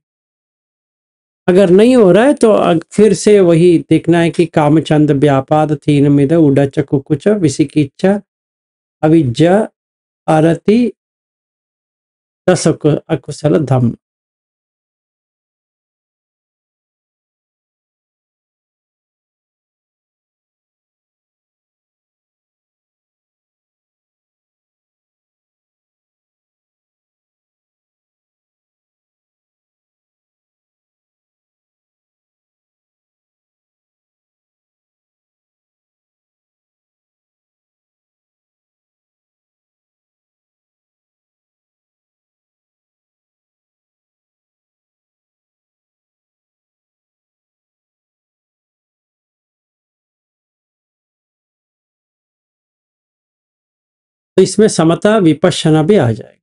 अगर नहीं हो रहा है तो फिर से वही देखना है कि कामचंद व्यापाद थीन मिद उडच कुकुच विसिकिच्छ अविज्जा आरति दस अकुशल धम्म। तो इसमें समता विपश्यना भी आ जाएगा।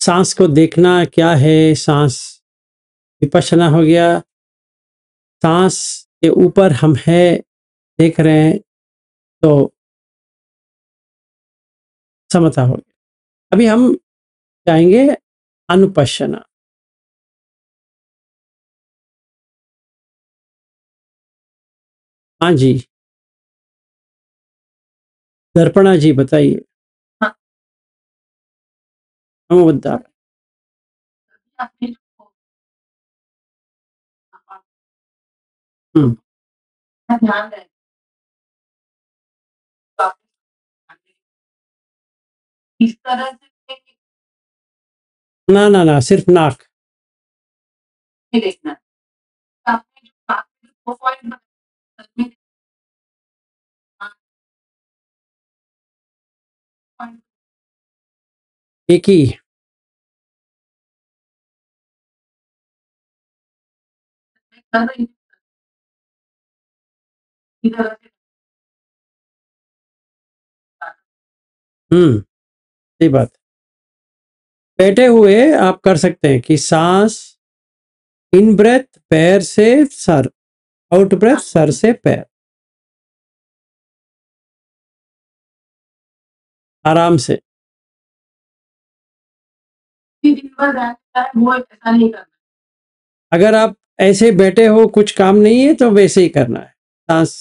सांस को देखना क्या है, सांस विपश्यना हो गया। सांस के ऊपर हम है देख रहे हैं तो समता हो गया। अभी हम जाएंगे अनुपश्यना। हाँ जी, दर्पणा जी बताइए। हाँ। हम बुद्धा। हम्म। ध्यान रहे इस तरह से ना ना ना, सिर्फ नाक। देखना आपने जो आपने जो पॉइंट एक ही। कर रही इधर सही बात। बैठे हुए आप कर सकते हैं कि सांस इन ब्रेथ पैर से सर, आउट ब्रेथ सर से पैर, आराम से। वो ऐसा नहीं करना। अगर आप ऐसे बैठे हो कुछ काम नहीं है तो वैसे ही करना है। सांस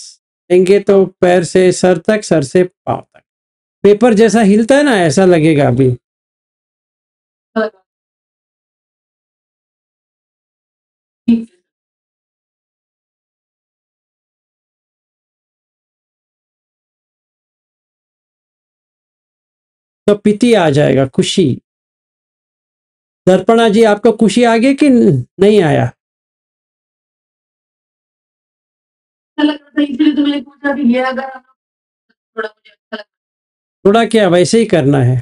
लेंगे तो पैर से सर तक, सर से पांव तक। पेपर जैसा हिलता है ना, ऐसा लगेगा अभी। ठीक है। तो पीती आ जाएगा, खुशी। दर्पणा जी आपको खुशी आ गई कि नहीं आया? अच्छा लग रहा था इसलिए तो मैंने पूछा कि ये अगर हम थोड़ा मुझे अच्छा लगा। थोड़ा क्या, वैसे ही करना है।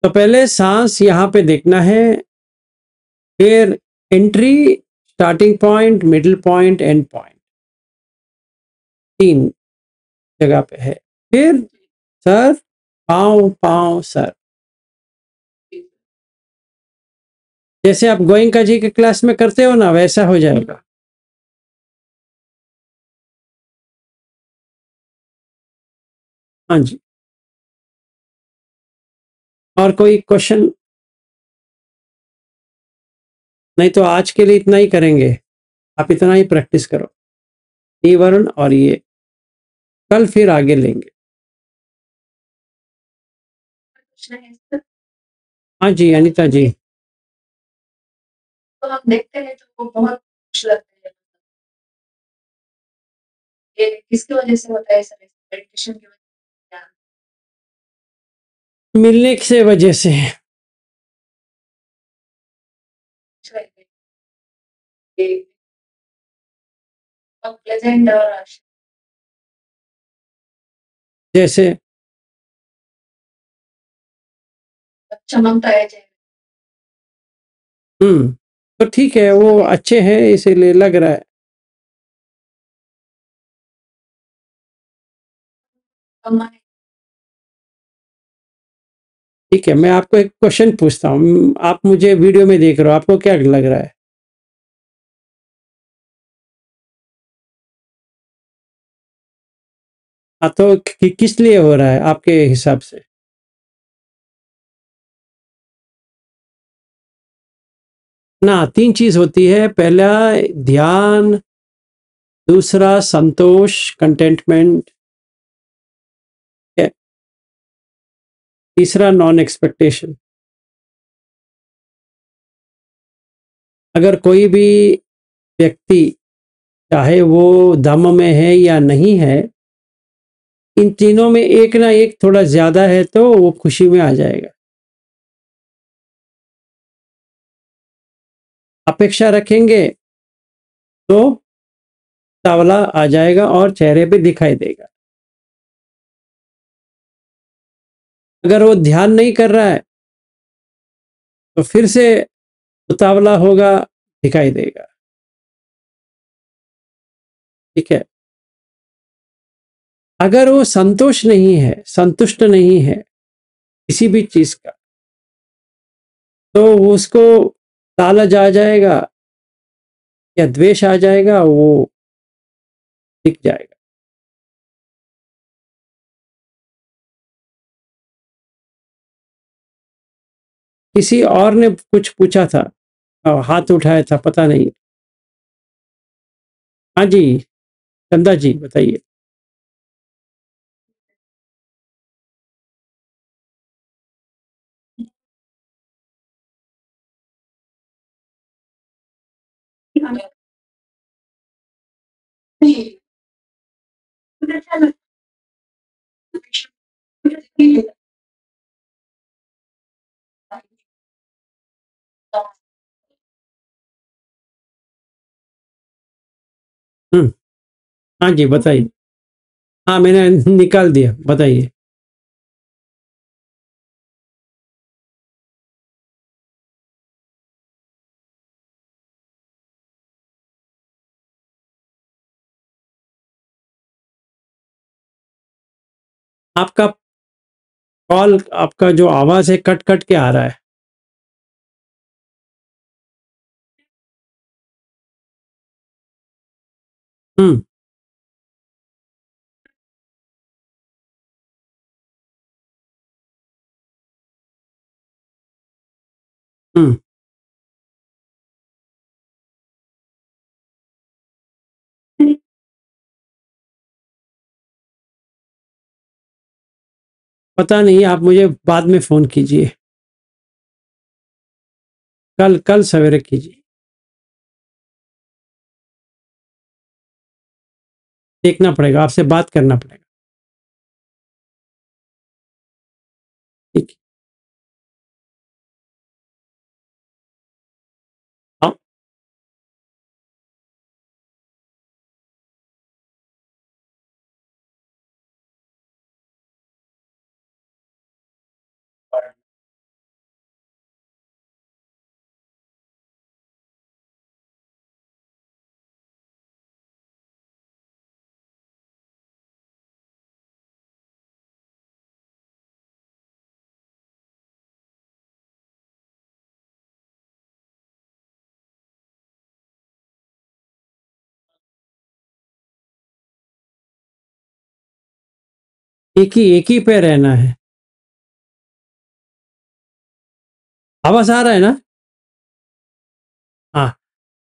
तो पहले सांस यहाँ पे देखना है, फिर entry, starting point, middle point, and point, 3 जगह पे है। फिर सर, पाँव, पाँव, सर। जैसे आप गोयंका जी के क्लास में करते हो ना, वैसा हो जाएगा। हाँ जी। और कोई क्वेश्चन? नहीं तो आज के लिए इतना ही करेंगे। आप इतना ही प्रैक्टिस करो, ये वर्ण और ये। कल फिर आगे लेंगे। हाँ जी अनीता जी। तो हम देखते हैं तो वो बहुत खुश लगते हैं। ये किसकी वजह से होता है सर? मेडिटेशन की वजह मिलने से वजह से। से प्लेजेंट और जैसे चमकता है चेहरा। तो ठीक है, वो अच्छे हैं इसीलिए लग रहा है। हमारे ठीक है, मैं आपको एक क्वेश्चन पूछता हूँ, आप मुझे वीडियो में देख रहे हो, आपको क्या लग रहा है? हाँ, तो किस लिए हो रहा है आपके हिसाब से? ना 3 चीज़ होती है, पहला ध्यान, दूसरा संतोष, कंटेंटमेंट है, तीसरा नॉन एक्सपेक्टेशन। अगर कोई भी व्यक्ति, चाहे वो दम में है या नहीं है, इन तीनों में एक ना एक थोड़ा ज़्यादा है तो वो खुशी में आ जाएगा। अपेक्षा रखेंगे तो उतावला आ जाएगा और चेहरे पे दिखाई देगा। अगर वो ध्यान नहीं कर रहा है तो फिर से उतावला होगा, दिखाई देगा। ठीक है? अगर वो संतोष नहीं है, संतुष्ट नहीं है किसी भी चीज़ का, तो उसको लालच आ जाएगा या द्वेष आ जाएगा, वो दिख जाएगा। किसी और ने कुछ पूछा था, हाथ उठाया था, पता नहीं। हाँ जी, चंदा जी बताइए। हुँ, हाँ जी, बताइए। हाँ, मैंने निकाल दिया, बताइए। आपका कॉल, आपका जो आवाज़ है कट-कट के आ रहा है। हुँ, हुँ, पता नहीं, आप मुझे बाद में फ़ोन कीजिए। कल कल सवेरे कीजिए। देखना पड़ेगा, आपसे बात करना पड़ेगा। ठीक है। एक ही पे रहना है। आवाज़ आ रहा है ना? हाँ,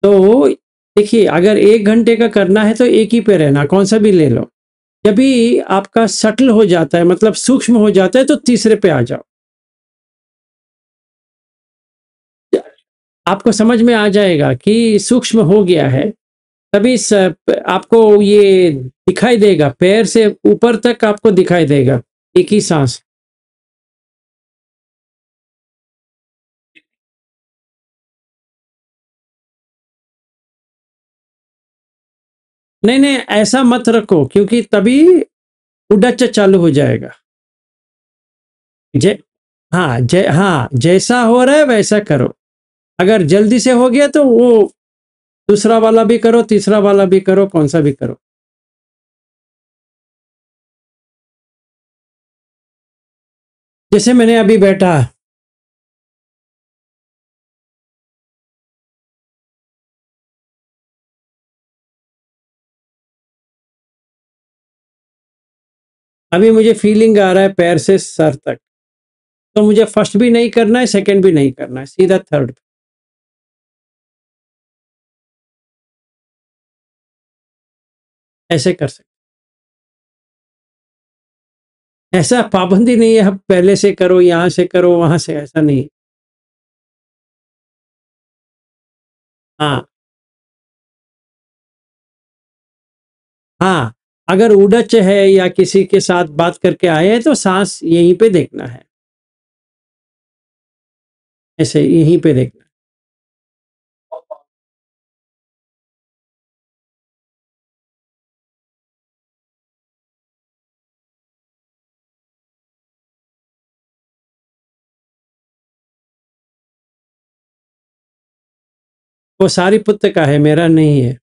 तो देखिए, अगर 1 घंटे का करना है तो एक ही पे रहना, कौन-सा भी ले लो। जब भी आपका सटल हो जाता है, मतलब सूक्ष्म हो जाता है, तो तीसरे पे आ जाओ। आपको समझ में आ जाएगा कि सूक्ष्म हो गया है, तभी आपको ये दिखाई देगा, पैर से ऊपर तक आपको दिखाई देगा, एक ही सांस। नहीं, नहीं, ऐसा मत रखो, क्योंकि तभी उड़ाच चालू हो जाएगा। जै हाँ, जैसा हो रहा है वैसा करो। अगर जल्दी से हो गया तो वो दूसरा वाला भी करो, तीसरा वाला भी करो, कौन-सा भी करो। जैसे मैंने अभी बैठा, अभी मुझे फीलिंग आ रहा है पैर से सर तक, तो मुझे फर्स्ट भी नहीं करना है, सेकंड भी नहीं करना है, सीधा थर्ड। ऐसे कर सकते, ऐसा पाबंदी नहीं है अब पहले से करो, यहाँ से करो, वहां से, ऐसा नहीं है। हाँ हाँ, अगर उड़च है या किसी के साथ बात करके आए हैं तो सांस यहीं पे देखना है, ऐसे यहीं पे देखना है। वो सारिपुत्र का है, मेरा नहीं है।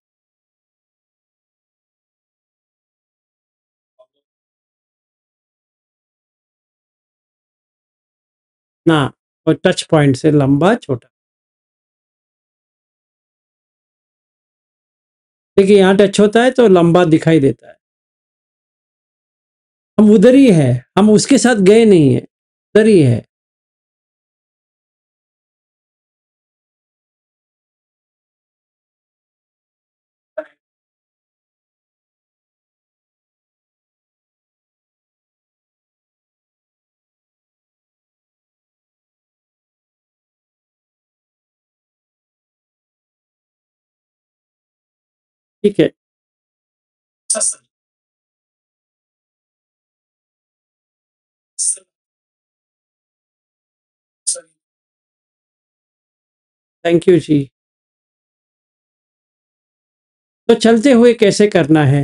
ना, वो टच पॉइंट से लंबा छोटा, देखिए यहाँ टच होता है तो लंबा दिखाई देता है। हम उधर ही है, हम उसके साथ गए नहीं है, उधर ही है। ठीक है, थैंक यू जी। तो चलते हुए कैसे करना है?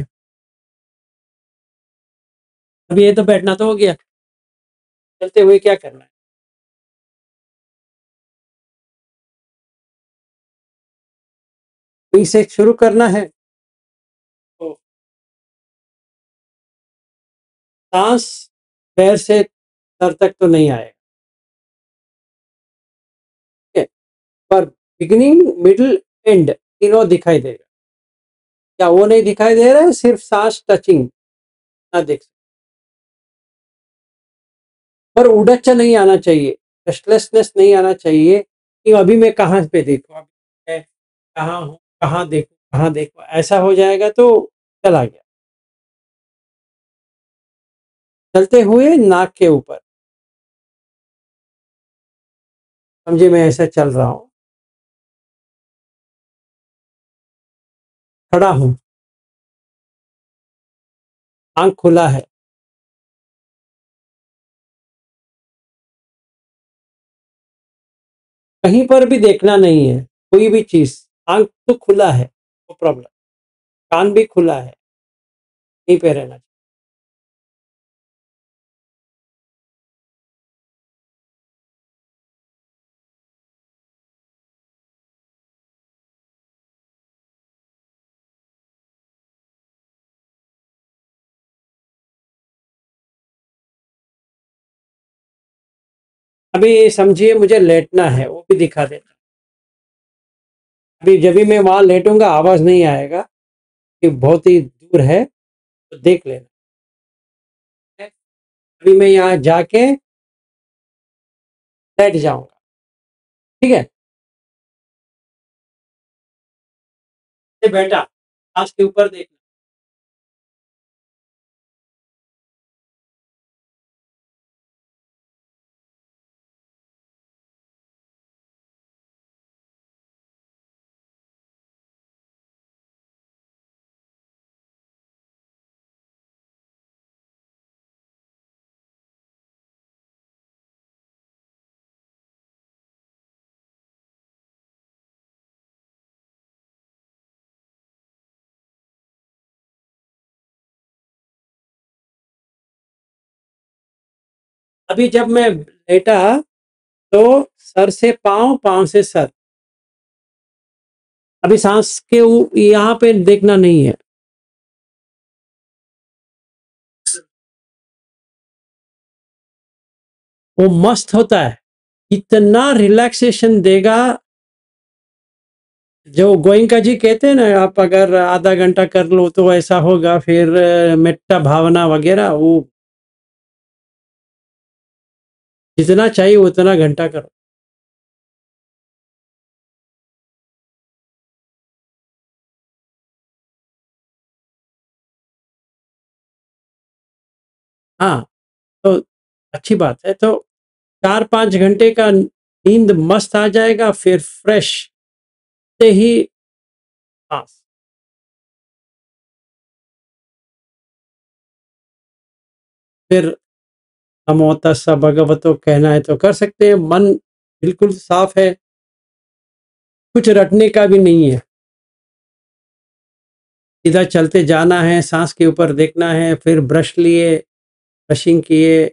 अभी ये तो बैठना तो हो गया, चलते हुए क्या करना है? इसे शुरू करना है, तो सांस पैर से सर तक तो नहीं आएगा, ठीक है, पर बिगिनिंग, मिडिल, एंड तीनों दिखाई देगा। क्या वो नहीं दिखाई दे रहा है? सिर्फ सांस टचिंग ना देख सकते, पर उड़च्चा नहीं आना चाहिए, रेस्टलेसनेस नहीं आना चाहिए कि अभी मैं कहाँ पे देखूं, अभी मैं कहाँ हूँ, कहाँ देखूं, कहाँ देखूं, ऐसा हो जाएगा तो चला गया। चलते हुए नाक के ऊपर, समझे मैं ऐसा चल रहा हूँ, खड़ा हूँ, आंख खुला है, कहीं पर भी देखना नहीं है कोई भी चीज, आंख तो खुला है, नो प्रॉब्लम, कान भी खुला है, यहीं पे रहना चाहिए। अभी समझिए मुझे लेटना है, वो भी दिखा देता। अभी जब भी मैं वहां लेटूंगा आवाज नहीं आएगा, कि बहुत ही दूर है, तो देख लेना है। अभी मैं यहाँ जाके लेट जाऊंगा, ठीक है, ये बेटा आज के ऊपर देखना। अभी जब मैं लेटा तो सर से पाँव, पाँव से सर, अभी सांस के यहाँ पे देखना नहीं है। वो मस्त होता है, इतना रिलैक्सेशन देगा। जो गोइंका जी कहते हैं ना, आप अगर आधा घंटा कर लो तो ऐसा होगा, फिर मेट्टा भावना वगैरह, वो जितना चाहिए उतना घंटा करो। हाँ, तो अच्छी बात है। तो 4-5 घंटे का नींद मस्त आ जाएगा, फिर फ्रेश से ही। हाँ, फिर नमो तस्सा भगवतो कहना है तो कर सकते हैं। मन बिल्कुल साफ है, कुछ रटने का भी नहीं है। सीधा चलते जाना है, सांस के ऊपर देखना है, फिर ब्रश लिए, ब्रशिंग किए,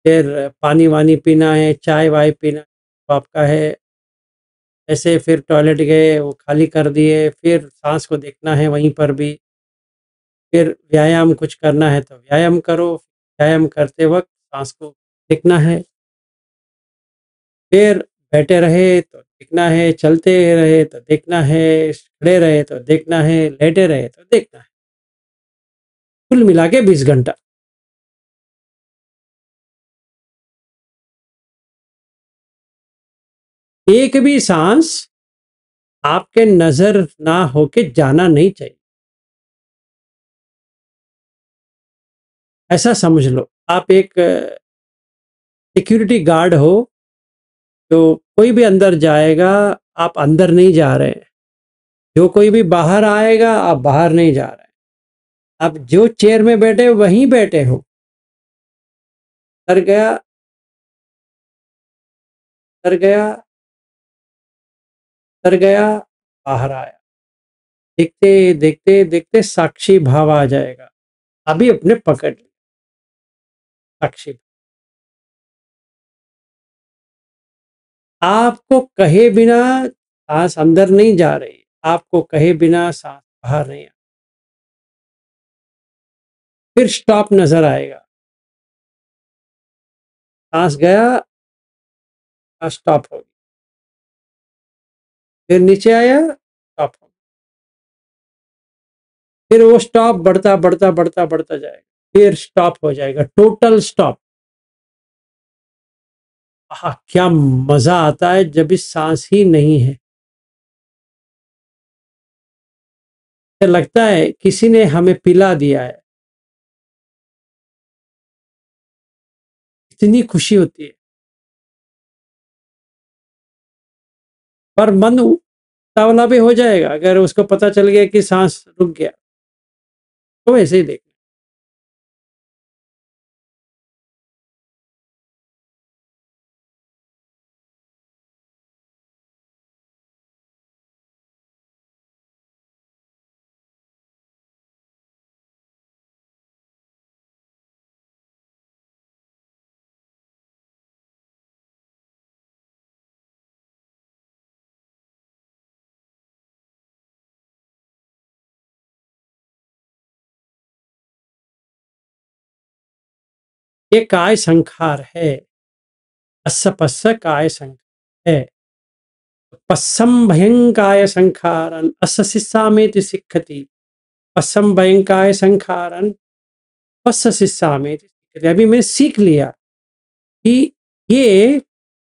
फिर पानी वानी पीना है, चाय वाय पीना तो आपका है। ऐसे फिर टॉयलेट गए, वो खाली कर दिए, फिर सांस को देखना है वहीं पर भी। फिर व्यायाम कुछ करना है तो व्यायाम करो, व्यायाम करते वक्त सांस को देखना है। फिर बैठे रहे तो देखना है, चलते रहे तो देखना है, खड़े रहे तो देखना है, लेटे रहे तो देखना है। कुल मिला के 20 घंटा। एक भी सांस आपके नजर ना होके जाना नहीं चाहिए, ऐसा समझ लो। आप एक सिक्योरिटी गार्ड हो, तो कोई भी अंदर जाएगा, आप अंदर नहीं जा रहे हैं। जो कोई भी बाहर आएगा, आप बाहर नहीं जा रहे हैं। आप जो चेयर में बैठे हो वहीं बैठे हो। अंदर गया, अंदर गया, अंदर गया, बाहर आया। देखते देखते देखते साक्षी भाव आ जाएगा। अभी अपने पकड़ लिया साक्षी। आपको कहे बिना सांस अंदर नहीं जा रही, आपको कहे बिना सांस बाहर नहीं आ। फिर स्टॉप नजर आएगा, सांस गया, स्टॉप हो गया। फिर नीचे आया, स्टॉप हो गया। फिर वो स्टॉप बढ़ता बढ़ता बढ़ता बढ़ता जाएगा, फिर स्टॉप हो जाएगा, टोटल स्टॉप। हाँ, क्या मजा आता है जब इस सांस ही नहीं है। लगता है किसी ने हमें पिला दिया है, इतनी खुशी होती है। पर मन उतावला भी हो जाएगा अगर उसको पता चल गया कि सांस रुक गया, तो वैसे ही देख। ये काय संखार है, अस्य पश्य काय संखार है। पस्सम भयंकाय संखारन अस्य शिष्यामेति सिक्खति। पस्सम भयंकाय संखारन पश्य शिष्यामेति सिक्खति। अभी मैंने सीख लिया कि ये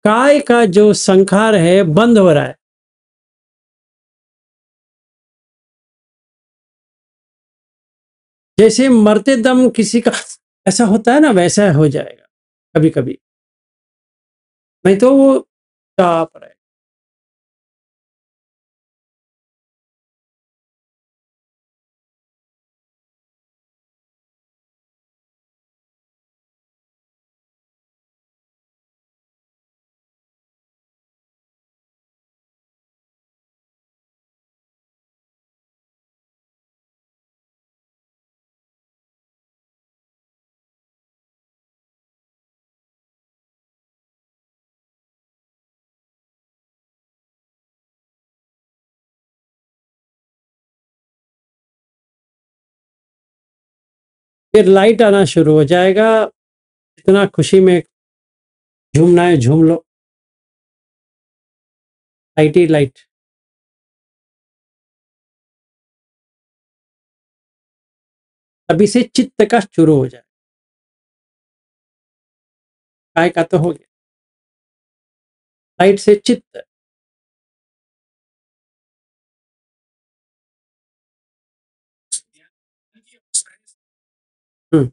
काय का जो संखार है बंद हो रहा है। जैसे मरते दम किसी का ऐसा होता है ना, वैसा हो जाएगा कभी कभी। नहीं तो वो चाप रहे। फिर लाइट आना शुरू हो जाएगा, इतना खुशी में झूमना है झूम लो, लाइट ही लाइट। अभी से चित्त का शुरू हो जाए, काय का तो हो गया, लाइट से चित्त। हम्म,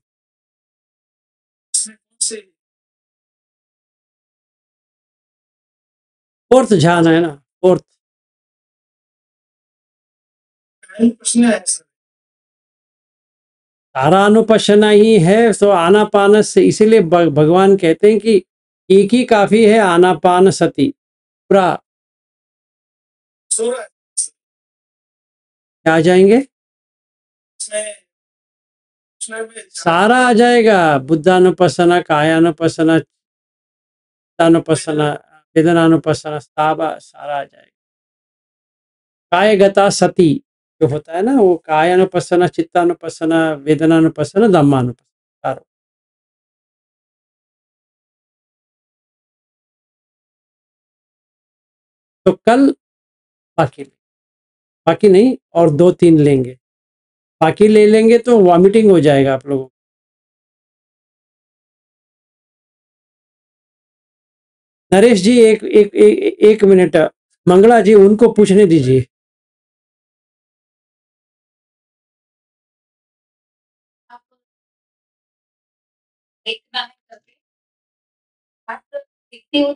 फोर्थ ध्यान है ना, फोर्थ। सारा अनुपशना ही है, तो आनापान से, इसीलिए भगवान कहते हैं कि एक ही काफी है, आनापान सती पूरा आ जाएंगे, सारा आ जाएगा। बुद्धानुपसना, कायानुपसना, चित्तानुपसना, वेदनानुपसना, सारा आ जाएगा। कायगता सती जो होता है ना, वो कायानुपसना, चित्तानुपसना, वेदनानुपसना, धम्मानुपसना। तो कल बाकी, बाकी नहीं, और 2-3 लेंगे, बाकी ले लेंगे तो वॉमिटिंग हो जाएगा आप लोगों को। नरेश जी एक मिनट, मंगला जी उनको पूछने दीजिए। आप देखना है करके बात देखती हूँ,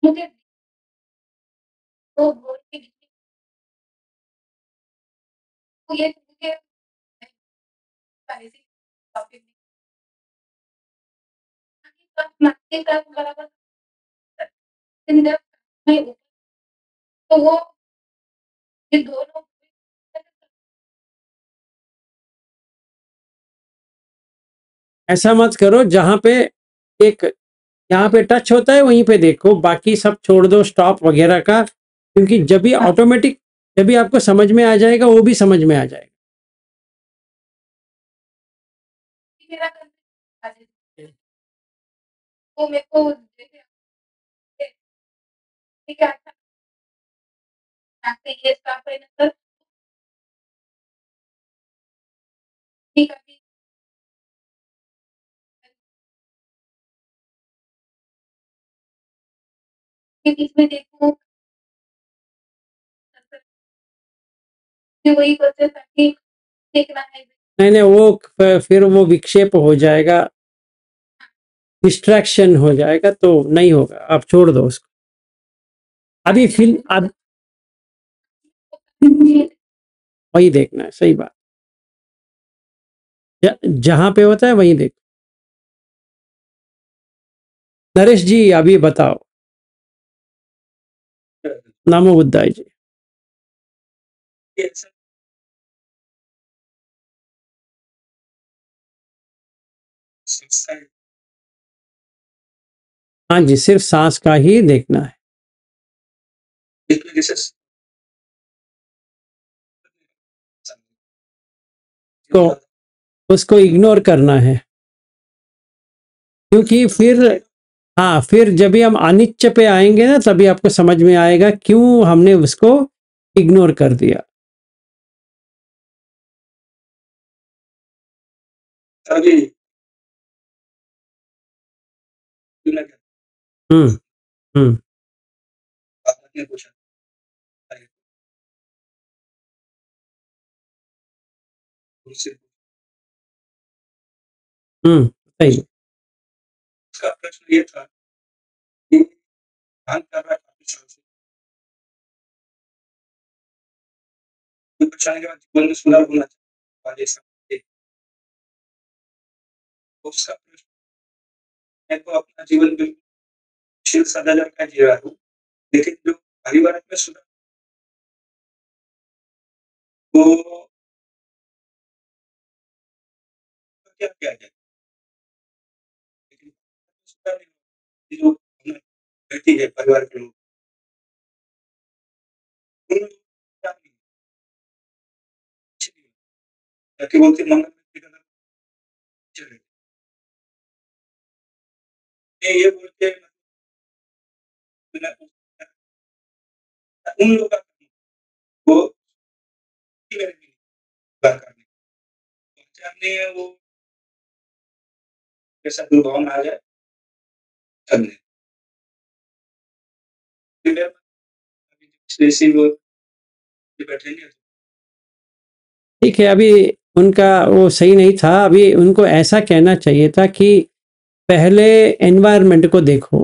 मुझे तो बोल के तो ये मुझे पहले से टॉपिक के साथ बराबर इन जब मैं तो वो ये दोनों ऐसा मत करो, जहाँ पे एक यहाँ पे टच होता है वहीं पे देखो, बाकी सब छोड़ दो स्टॉप वगैरह का, क्योंकि जब भी ऑटोमेटिक, जब भी आपको समझ में आ जाएगा वो भी समझ में आ जाएगा। मेरा वो मेरे को जैसे ठीक है अच्छा ये स्टाफ है ना सर ठीक है फिर इसमें देखो वही करते ताकि देखना है। नहीं नहीं, वो फिर वो विक्षेप हो जाएगा, डिस्ट्रैक्शन हो जाएगा, तो नहीं होगा, आप छोड़ दो उसको। अभी फिल्म अब वही देखना है, सही बात। जहां पे होता है वहीं देख। नरेश जी अभी बताओ। नमो बुद्धाय जी। हाँ जी, सिर्फ सांस का ही देखना है, तो उसको इग्नोर करना है, क्योंकि फिर, हाँ, फिर जब भी हम अनिच्च पे आएंगे ना, तभी आपको समझ में आएगा क्यों हमने उसको इग्नोर कर दिया। हम्म हम्म सही। मैं ये बोल के मैंने उन लोगों का वो मेरे लिए बात करने चाहते हैं वो कैसा दुर्भावना आ जाए करने जैसे वो बैठेंगे ठीक है, अभी उनका वो सही नहीं था। अभी उनको ऐसा कहना चाहिए था कि पहले एनवायरनमेंट को देखो,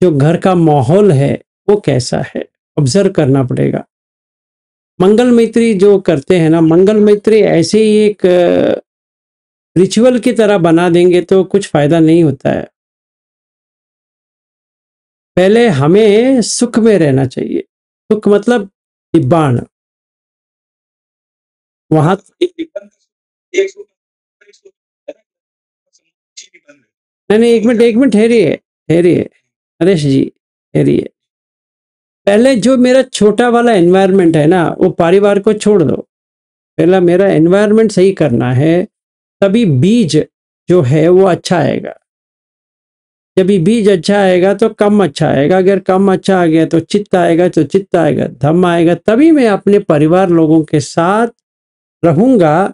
जो घर का माहौल है वो कैसा है, ऑब्जर्व करना पड़ेगा। मंगल मैत्री जो करते हैं ना, मंगल मैत्री ऐसे ही एक रिचुअल की तरह बना देंगे तो कुछ फायदा नहीं होता है। पहले हमें सुख में रहना चाहिए। सुख मतलब निब्बाण। वहां नहीं, एक मिनट ठहरिए, ठहरिए नरेश जी, ठहरिए। पहले जो मेरा छोटा वाला एनवायरनमेंट है ना, वो परिवार को छोड़ दो। पहला मेरा एनवायरनमेंट सही करना है, तभी बीज जो है वो अच्छा आएगा। जब ये बीज अच्छा आएगा तो कम अच्छा आएगा, अगर कम अच्छा आ गया तो चित्त आएगा, तो चित्त आएगा धम्म आएगा, तभी मैं अपने परिवार लोगों के साथ रहूंगा।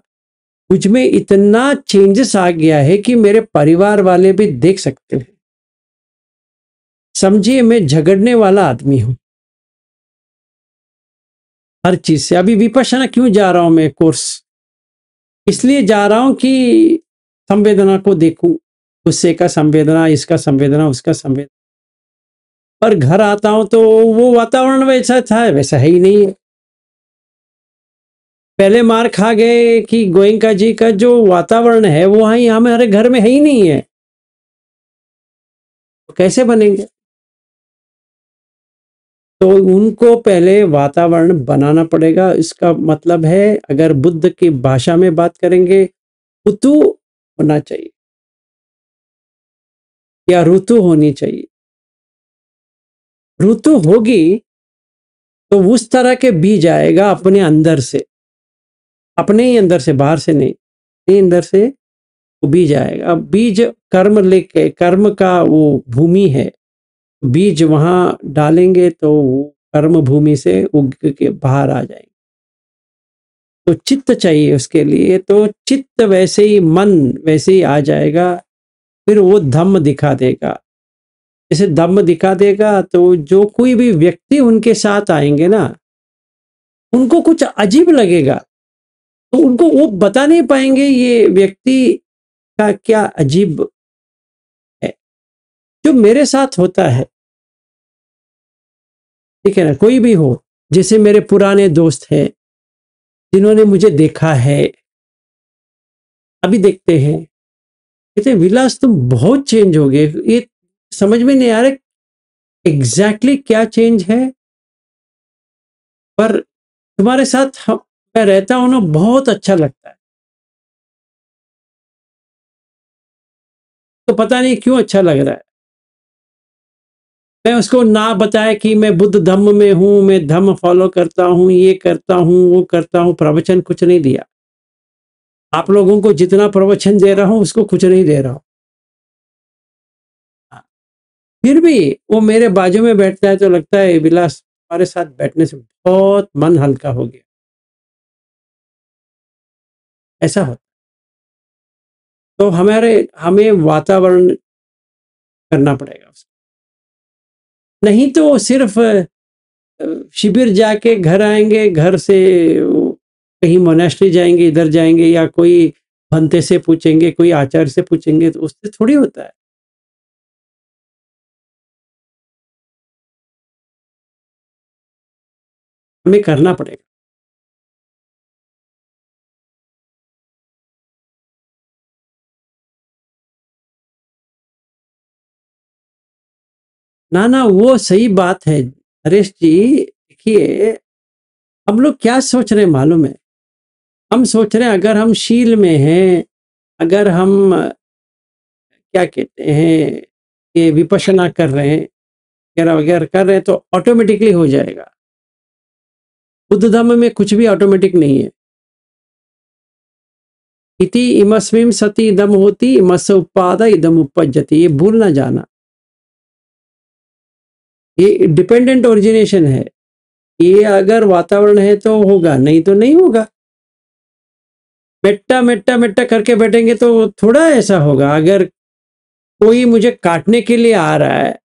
मुझ में इतना चेंजेस आ गया है कि मेरे परिवार वाले भी देख सकते हैं। समझिए, मैं झगड़ने वाला आदमी हूं हर चीज से। अभी विपश्यना क्यों जा रहा हूं मैं कोर्स? इसलिए जा रहा हूं कि संवेदना को देखूं, गुस्से का संवेदना, इसका संवेदना, उसका संवेदना। पर घर आता हूं तो वो वातावरण वैसा था वैसा है ही नहीं है। पहले मार खा गए कि गोयंका जी का जो वातावरण है वो वहां हमारे घर में है ही नहीं है, तो कैसे बनेंगे? तो उनको पहले वातावरण बनाना पड़ेगा। इसका मतलब है, अगर बुद्ध की भाषा में बात करेंगे, ऋतु होना चाहिए या ऋतु होनी चाहिए। ऋतु होगी तो उस तरह के बीज आएगा अपने अंदर से, अपने ही अंदर से, बाहर से नहीं, अपने अंदर से वो बीज आएगा। बीज कर्म लेके, कर्म का वो भूमि है, बीज वहां डालेंगे तो वो कर्म भूमि से उग के बाहर आ जाएंगे। तो चित्त चाहिए उसके लिए, तो चित्त वैसे ही, मन वैसे ही आ जाएगा। फिर वो धम्म दिखा देगा। जैसे धम्म दिखा देगा तो जो कोई भी व्यक्ति उनके साथ आएंगे ना, उनको कुछ अजीब लगेगा, तो उनको वो बता नहीं पाएंगे ये व्यक्ति का क्या अजीब है। जो मेरे साथ होता है, ठीक है ना, कोई भी हो, जैसे मेरे पुराने दोस्त हैं जिन्होंने मुझे देखा है, अभी देखते हैं, कहते विलास तुम बहुत चेंज हो गए। ये समझ में नहीं आ रहा एग्जैक्टली क्या चेंज है, पर तुम्हारे साथ मैं रहता हूं ना, बहुत अच्छा लगता है। तो पता नहीं क्यों अच्छा लग रहा है। मैं उसको ना बताया कि मैं बुद्ध धम्म में हूं, मैं धम्म फॉलो करता हूं, ये करता हूं, वो करता हूं, प्रवचन कुछ नहीं दिया। आप लोगों को जितना प्रवचन दे रहा हूं उसको कुछ नहीं दे रहा हूं। फिर भी वो मेरे बाजू में बैठता है तो लगता है विलास हमारे साथ बैठने से बहुत मन हल्का हो गया, ऐसा होता। तो हमें वातावरण करना पड़ेगा उसका। नहीं तो सिर्फ शिविर जाके घर आएंगे, घर से कहीं मोनेस्ट्री जाएंगे, इधर जाएंगे, या कोई भंते से पूछेंगे, कोई आचार्य से पूछेंगे, तो उससे थोड़ी होता है। हमें करना पड़ेगा। ना ना, वो सही बात है नरेश जी। देखिए, हम लोग क्या सोच रहे हैं मालूम है? हम सोच रहे हैं अगर हम शील में हैं, अगर हम क्या कहते हैं ये विपश्यना कर रहे हैं, वगैरह वगैरह कर रहे हैं, तो ऑटोमेटिकली हो जाएगा। बुद्ध धम्म में कुछ भी ऑटोमेटिक नहीं है। इति इमस्मिन् सति इदम होती इमस्य उपादा इदम उपपज्यति, ये भूल ना जाना। ये डिपेंडेंट ओरिजिनेशन है, ये अगर वातावरण है तो होगा, नहीं तो नहीं होगा। मेट्टा मेट्टा मेट्टा करके बैठेंगे तो थोड़ा ऐसा होगा। अगर कोई मुझे काटने के लिए आ रहा है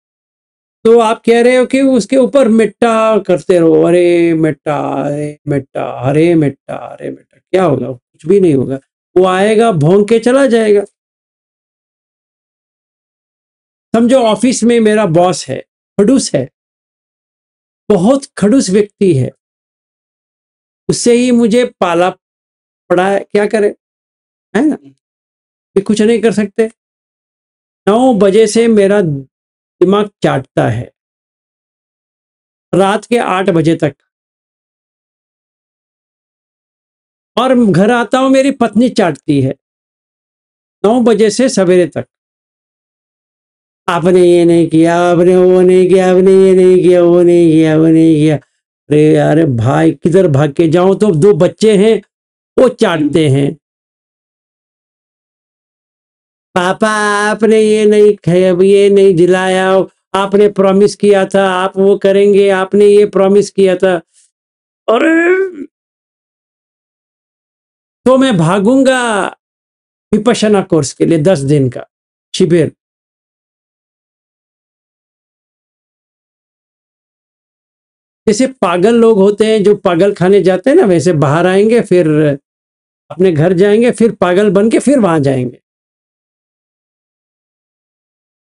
तो आप कह रहे हो कि उसके ऊपर मेट्टा करते रहो, अरे मेट्टा अरे मेट्टा अरे मेट्टा अरे मेट्टा, क्या होगा? कुछ भी नहीं होगा। वो आएगा, भौंक के चला जाएगा। समझो ऑफिस में मेरा बॉस है, खड़ूस है, बहुत खड़ूस व्यक्ति है, उससे ही मुझे पाला पड़ा है, क्या करे, है ना? ये कुछ नहीं कर सकते। 9 बजे से मेरा दिमाग चाटता है रात के 8 बजे तक, और घर आता हूं मेरी पत्नी चाटती है 9 बजे से सवेरे तक। आपने ये नहीं किया, आपने वो नहीं किया, आपने ये नहीं किया, वो नहीं किया, वो नहीं किया। अरे अरे भाई, किधर भाग के जाऊं? तो 2 बच्चे हैं, वो चाटते हैं, पापा आपने ये नहीं खाया, ये नहीं दिलाया, आपने प्रॉमिस किया था, आप वो करेंगे, आपने ये प्रॉमिस किया था। अरे तो मैं भागूंगा विपश्यना कोर्स के लिए 10 दिन का शिविर। जैसे पागल लोग होते हैं जो पागल खाने जाते हैं ना, वैसे बाहर आएंगे, फिर अपने घर जाएंगे, फिर पागल बन के फिर वहां जाएंगे।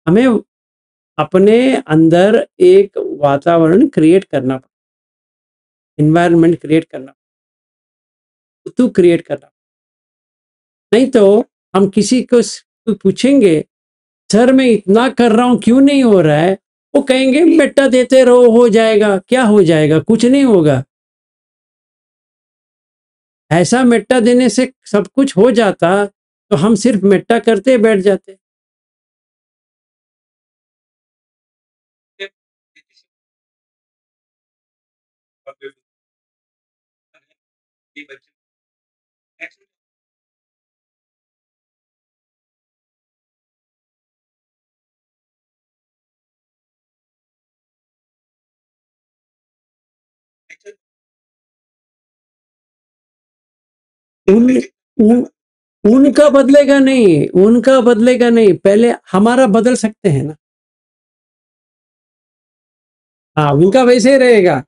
हमें अपने अंदर एक वातावरण क्रिएट करना, एनवायरनमेंट क्रिएट करना, तू क्रिएट करना। नहीं तो हम किसी को पूछेंगे, सर मैं इतना कर रहा हूं क्यों नहीं हो रहा है, वो कहेंगे मेट्टा देते रहो, हो जाएगा। क्या हो जाएगा? कुछ नहीं होगा। ऐसा मेट्टा देने से सब कुछ हो जाता तो हम सिर्फ मेट्टा करते बैठ जाते। ये बच्चे नेक्स्ट नेक्स्ट उन, उन, उनका बदलेगा नहीं, उनका बदलेगा नहीं, पहले हमारा बदल सकते हैं ना। हाँ, उनका वैसे ही रहेगा।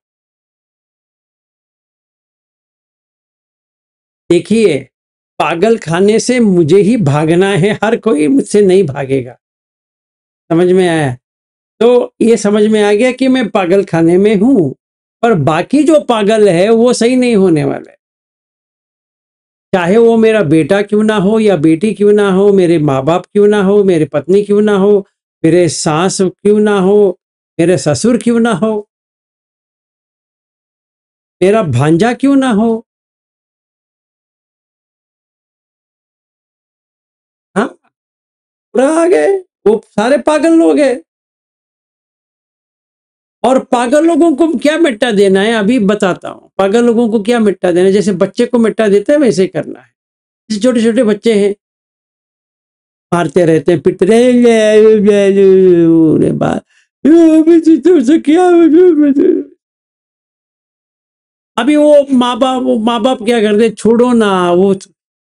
देखिए, पागल खाने से मुझे ही भागना है, हर कोई मुझसे नहीं भागेगा। समझ में आया? तो ये समझ में आ गया कि मैं पागल खाने में हूं, पर बाकी जो पागल है वो सही नहीं होने वाला है। चाहे वो मेरा बेटा क्यों ना हो या बेटी क्यों ना हो, मेरे माँ बाप क्यों ना हो, मेरे पत्नी क्यों ना हो, मेरे सास क्यों ना हो, मेरे ससुर क्यों ना हो, मेरा भांजा क्यों ना हो। हाँ, पूरा आ गए, वो सारे पागल लोग हैं। और पागल लोगों को क्या मिट्टा देना है, अभी बताता हूँ। पागल लोगों को क्या मिट्टा देना है? जैसे बच्चे को मिट्टा देते हैं वैसे करना है। जैसे छोटे छोटे बच्चे हैं, मारते रहते हैं, पिटते रहते बात तुमसे क्या। अभी वो माँ बाप क्या करते, छोड़ो ना, वो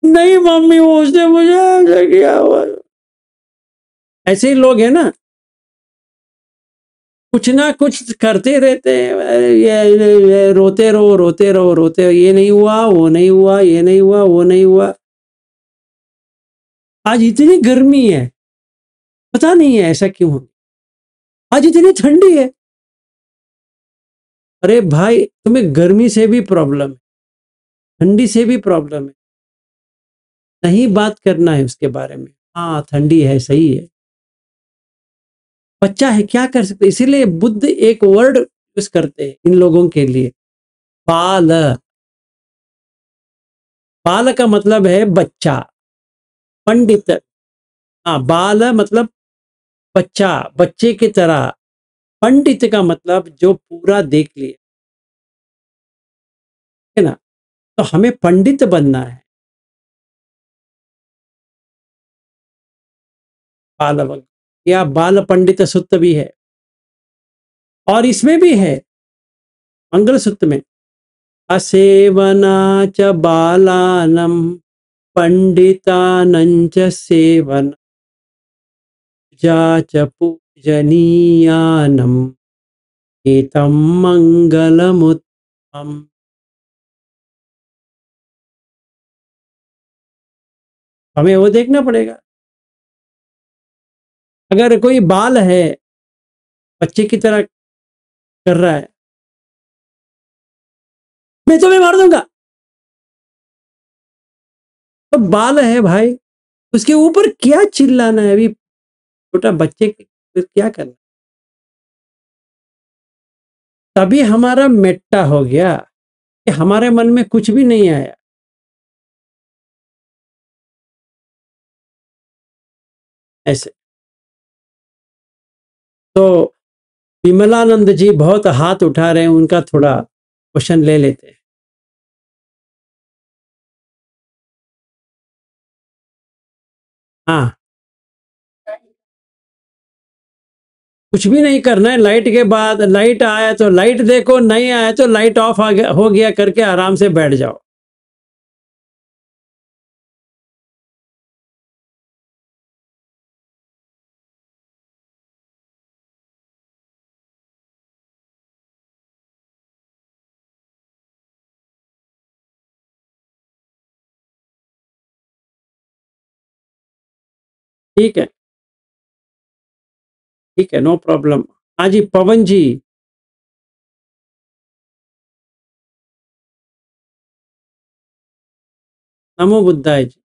नहीं मम्मी वो उसने मुझे ऐसा किया हुआ। ऐसे ही लोग हैं ना, कुछ ना कुछ करते रहते हैं। अरे ये रोते रहो रोते रहो रोते रहो, ये नहीं हुआ, वो नहीं हुआ, ये नहीं हुआ, वो नहीं हुआ। आज इतनी गर्मी है, पता नहीं है ऐसा क्यों हो। आज इतनी ठंडी है। अरे भाई, तुम्हें गर्मी से भी प्रॉब्लम है, ठंडी से भी प्रॉब्लम है, नहीं बात करना है उसके बारे में। हाँ ठंडी है, सही है, बच्चा है, क्या कर सकते। इसीलिए बुद्ध एक वर्ड यूज करते हैं इन लोगों के लिए, बाल। बाल का मतलब है बच्चा, पंडित। हाँ, बाल मतलब बच्चा, बच्चे की तरह। पंडित का मतलब जो पूरा देख लिया, है ना। तो हमें पंडित बनना है। बाल या बाल पंडित सुत्त भी है, और इसमें भी है मंगलसूत्र में, असेवना च बालानम पंडितानं च सेवन जा च पूजनीयानम एतम मंगलमुत्तम। हमें वो देखना पड़ेगा। अगर कोई बाल है बच्चे की तरह कर रहा है, मैं तुम्हें मार दूंगा, तो बाल है भाई, उसके ऊपर क्या चिल्लाना है? अभी छोटा बच्चे फिर क्या करना? तभी हमारा मेट्टा हो गया कि हमारे मन में कुछ भी नहीं आया। ऐसे तो विमलानंद जी बहुत हाथ उठा रहे हैं, उनका थोड़ा क्वेश्चन ले लेते हैं। हाँ, कुछ भी नहीं करना है। लाइट के बाद लाइट आया तो लाइट देखो, नहीं आया तो लाइट ऑफ हो गया करके आराम से बैठ जाओ। ठीक है, ठीक है, नो प्रॉब्लम। हाँ जी, पवन जी। नमो बुद्धाय जी।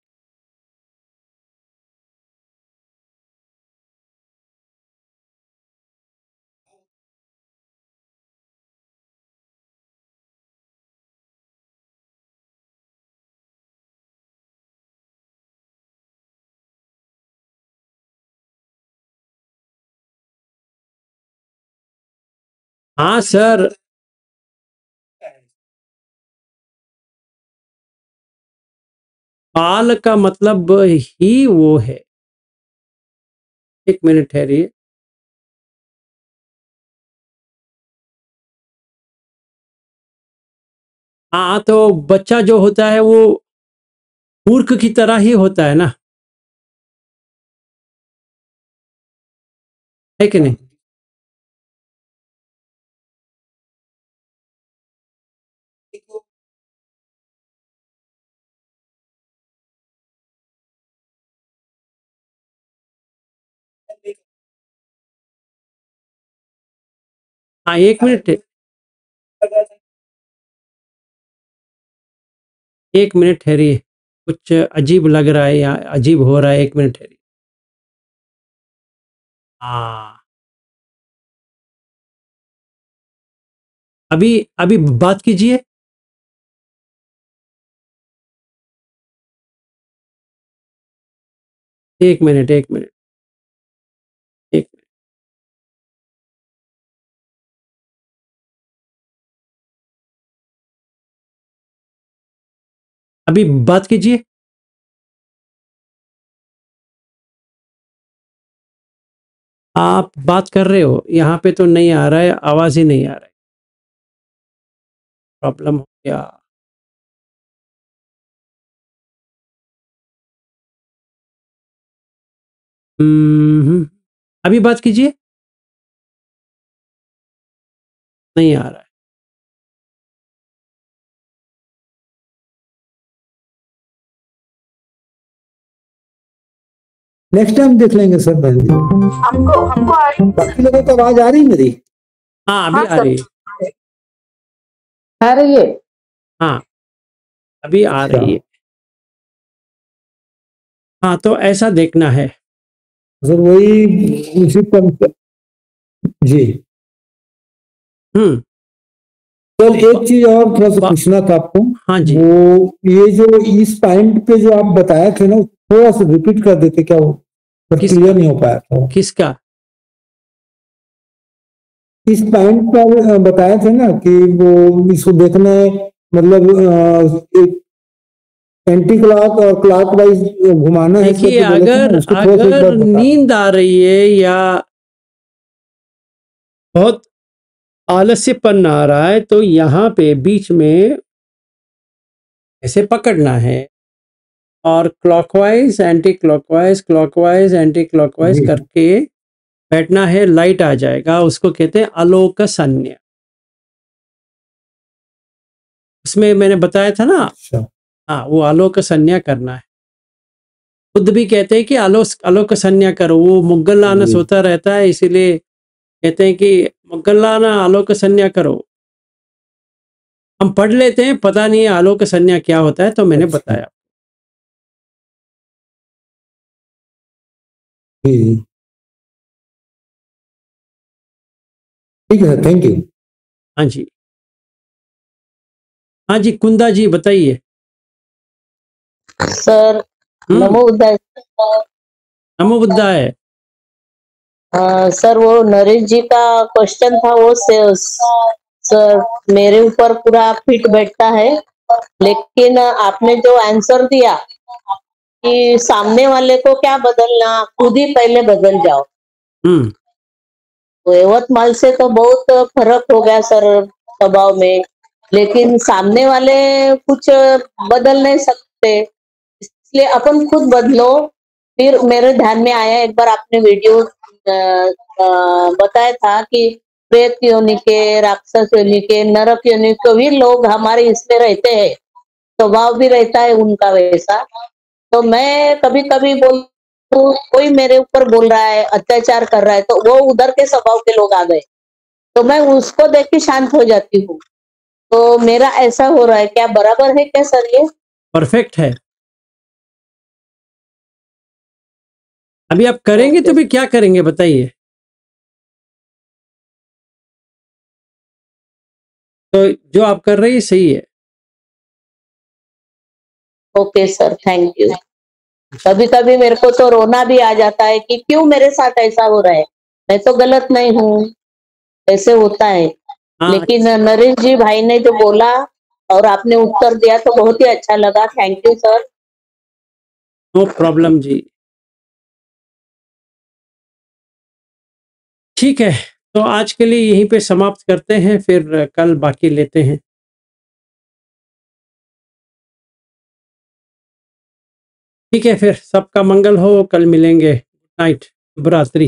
हाँ सर, बाल का मतलब ही वो है। एक मिनट ठहरिए। हाँ, तो बच्चा जो होता है वो मूर्ख की तरह ही होता है ना, है कि नहीं? हाँ, एक मिनट, एक मिनट ठहरिए। कुछ अजीब लग रहा है या अजीब हो रहा है, एक मिनट ठहरिए। हाँ, अभी अभी बात कीजिए। एक मिनट, एक मिनट, एक मिनट। अभी बात कीजिए। आप बात कर रहे हो, यहाँ पे तो नहीं आ रहा है, आवाज ही नहीं आ रहा है। प्रॉब्लम हो गया। अभी बात कीजिए। नहीं आ रहा है। नेक्स्ट टाइम देख लेंगे सर। बहन जी, हमको हमको आ रही बाकी लोगों को आवाज आ रही है मेरी? हाँ, अभी हाँ आ सर, रही है। आ रही है। हाँ, अभी आ अच्छा, रही है। हाँ, तो ऐसा देखना है। सर वही उसी कंसेप्ट। जी हम्म सर, एक चीज और थोड़ा सा बा- पूछना था आपको। हाँ जी। वो ये जो इस पॉइंट पे जो आप बताए थे ना, थोड़ा सा रिपीट कर देते क्या? वो किस क्लियर नहीं हो पाया था। किसका? इस पॉइंट पर बताए थे ना कि वो इसको देखना है, मतलब एंटी क्लॉक और क्लॉक वाइज घुमाना है देखिए, करके बोले थे ना, अगर उसको थोड़ा सा एक अगर बार बता। नींद आ रही है या बहुत आलस्यपन आ रहा है तो यहाँ पे बीच में ऐसे पकड़ना है और clockwise anti clockwise, clockwise anti clockwise जी करके बैठना है। लाइट आ जाएगा, उसको कहते हैं आलोक संन्या। उसमें मैंने बताया था ना, अच्छा हाँ, वो आलोक संन्या करना है। बुद्ध भी कहते हैं कि आलोक आलोक संन्या करो। वो मुग्गल जी सोता रहता है, इसीलिए कहते हैं कि मुग्गल आलोक संन्या करो। हम पढ़ लेते हैं, पता नहीं है आलोक संन्या क्या होता है, तो मैंने अच्छा बताया। जी ठीक है, थैंक यू। हाँ जी, हाँ जी, कुंदा जी बताइए। सर नमो बुद्धाय। नमो बुद्धाय। सर वो नरेश जी का क्वेश्चन था वो सर मेरे ऊपर पूरा फिट बैठता है, लेकिन आपने जो आंसर दिया कि सामने वाले को क्या बदलना, खुद ही पहले बदल जाओ, हम्म तो यवतमाल से तो बहुत फर्क हो गया सर स्वभाव में। लेकिन सामने वाले कुछ बदल नहीं सकते, इसलिए अपन खुद बदलो। फिर मेरे ध्यान में आया, एक बार आपने वीडियो बताया था कि प्रेत योनि के, राक्षस योनि के, नरक योनि के भी लोग हमारे इसमें रहते हैं, स्वभाव भी रहता है उनका वैसा। तो मैं कभी कभी बोल, कोई मेरे ऊपर बोल रहा है, अत्याचार कर रहा है, तो वो उधर के स्वभाव के लोग आ गए, तो मैं उसको देख के शांत हो जाती हूँ। तो मेरा ऐसा हो रहा है, क्या बराबर है क्या सर ये? परफेक्ट है। अभी आप करेंगे तो ओके भी क्या करेंगे बताइए। तो जो आप कर रही है सही है। Okay sir, thank you. कभी कभी मेरे को तो रोना भी आ जाता है कि क्यों मेरे साथ ऐसा हो रहा है, मैं तो गलत नहीं हूँ, ऐसे होता है। हाँ, लेकिन नरेश जी भाई ने जो बोला और आपने उत्तर दिया तो बहुत ही अच्छा लगा, thank you sir. No problem जी। ठीक है, तो आज के लिए यहीं पे समाप्त करते हैं, फिर कल बाकी लेते हैं। ठीक है, फिर सबका मंगल हो, कल मिलेंगे। गुड नाइट, शुभ रात्रि।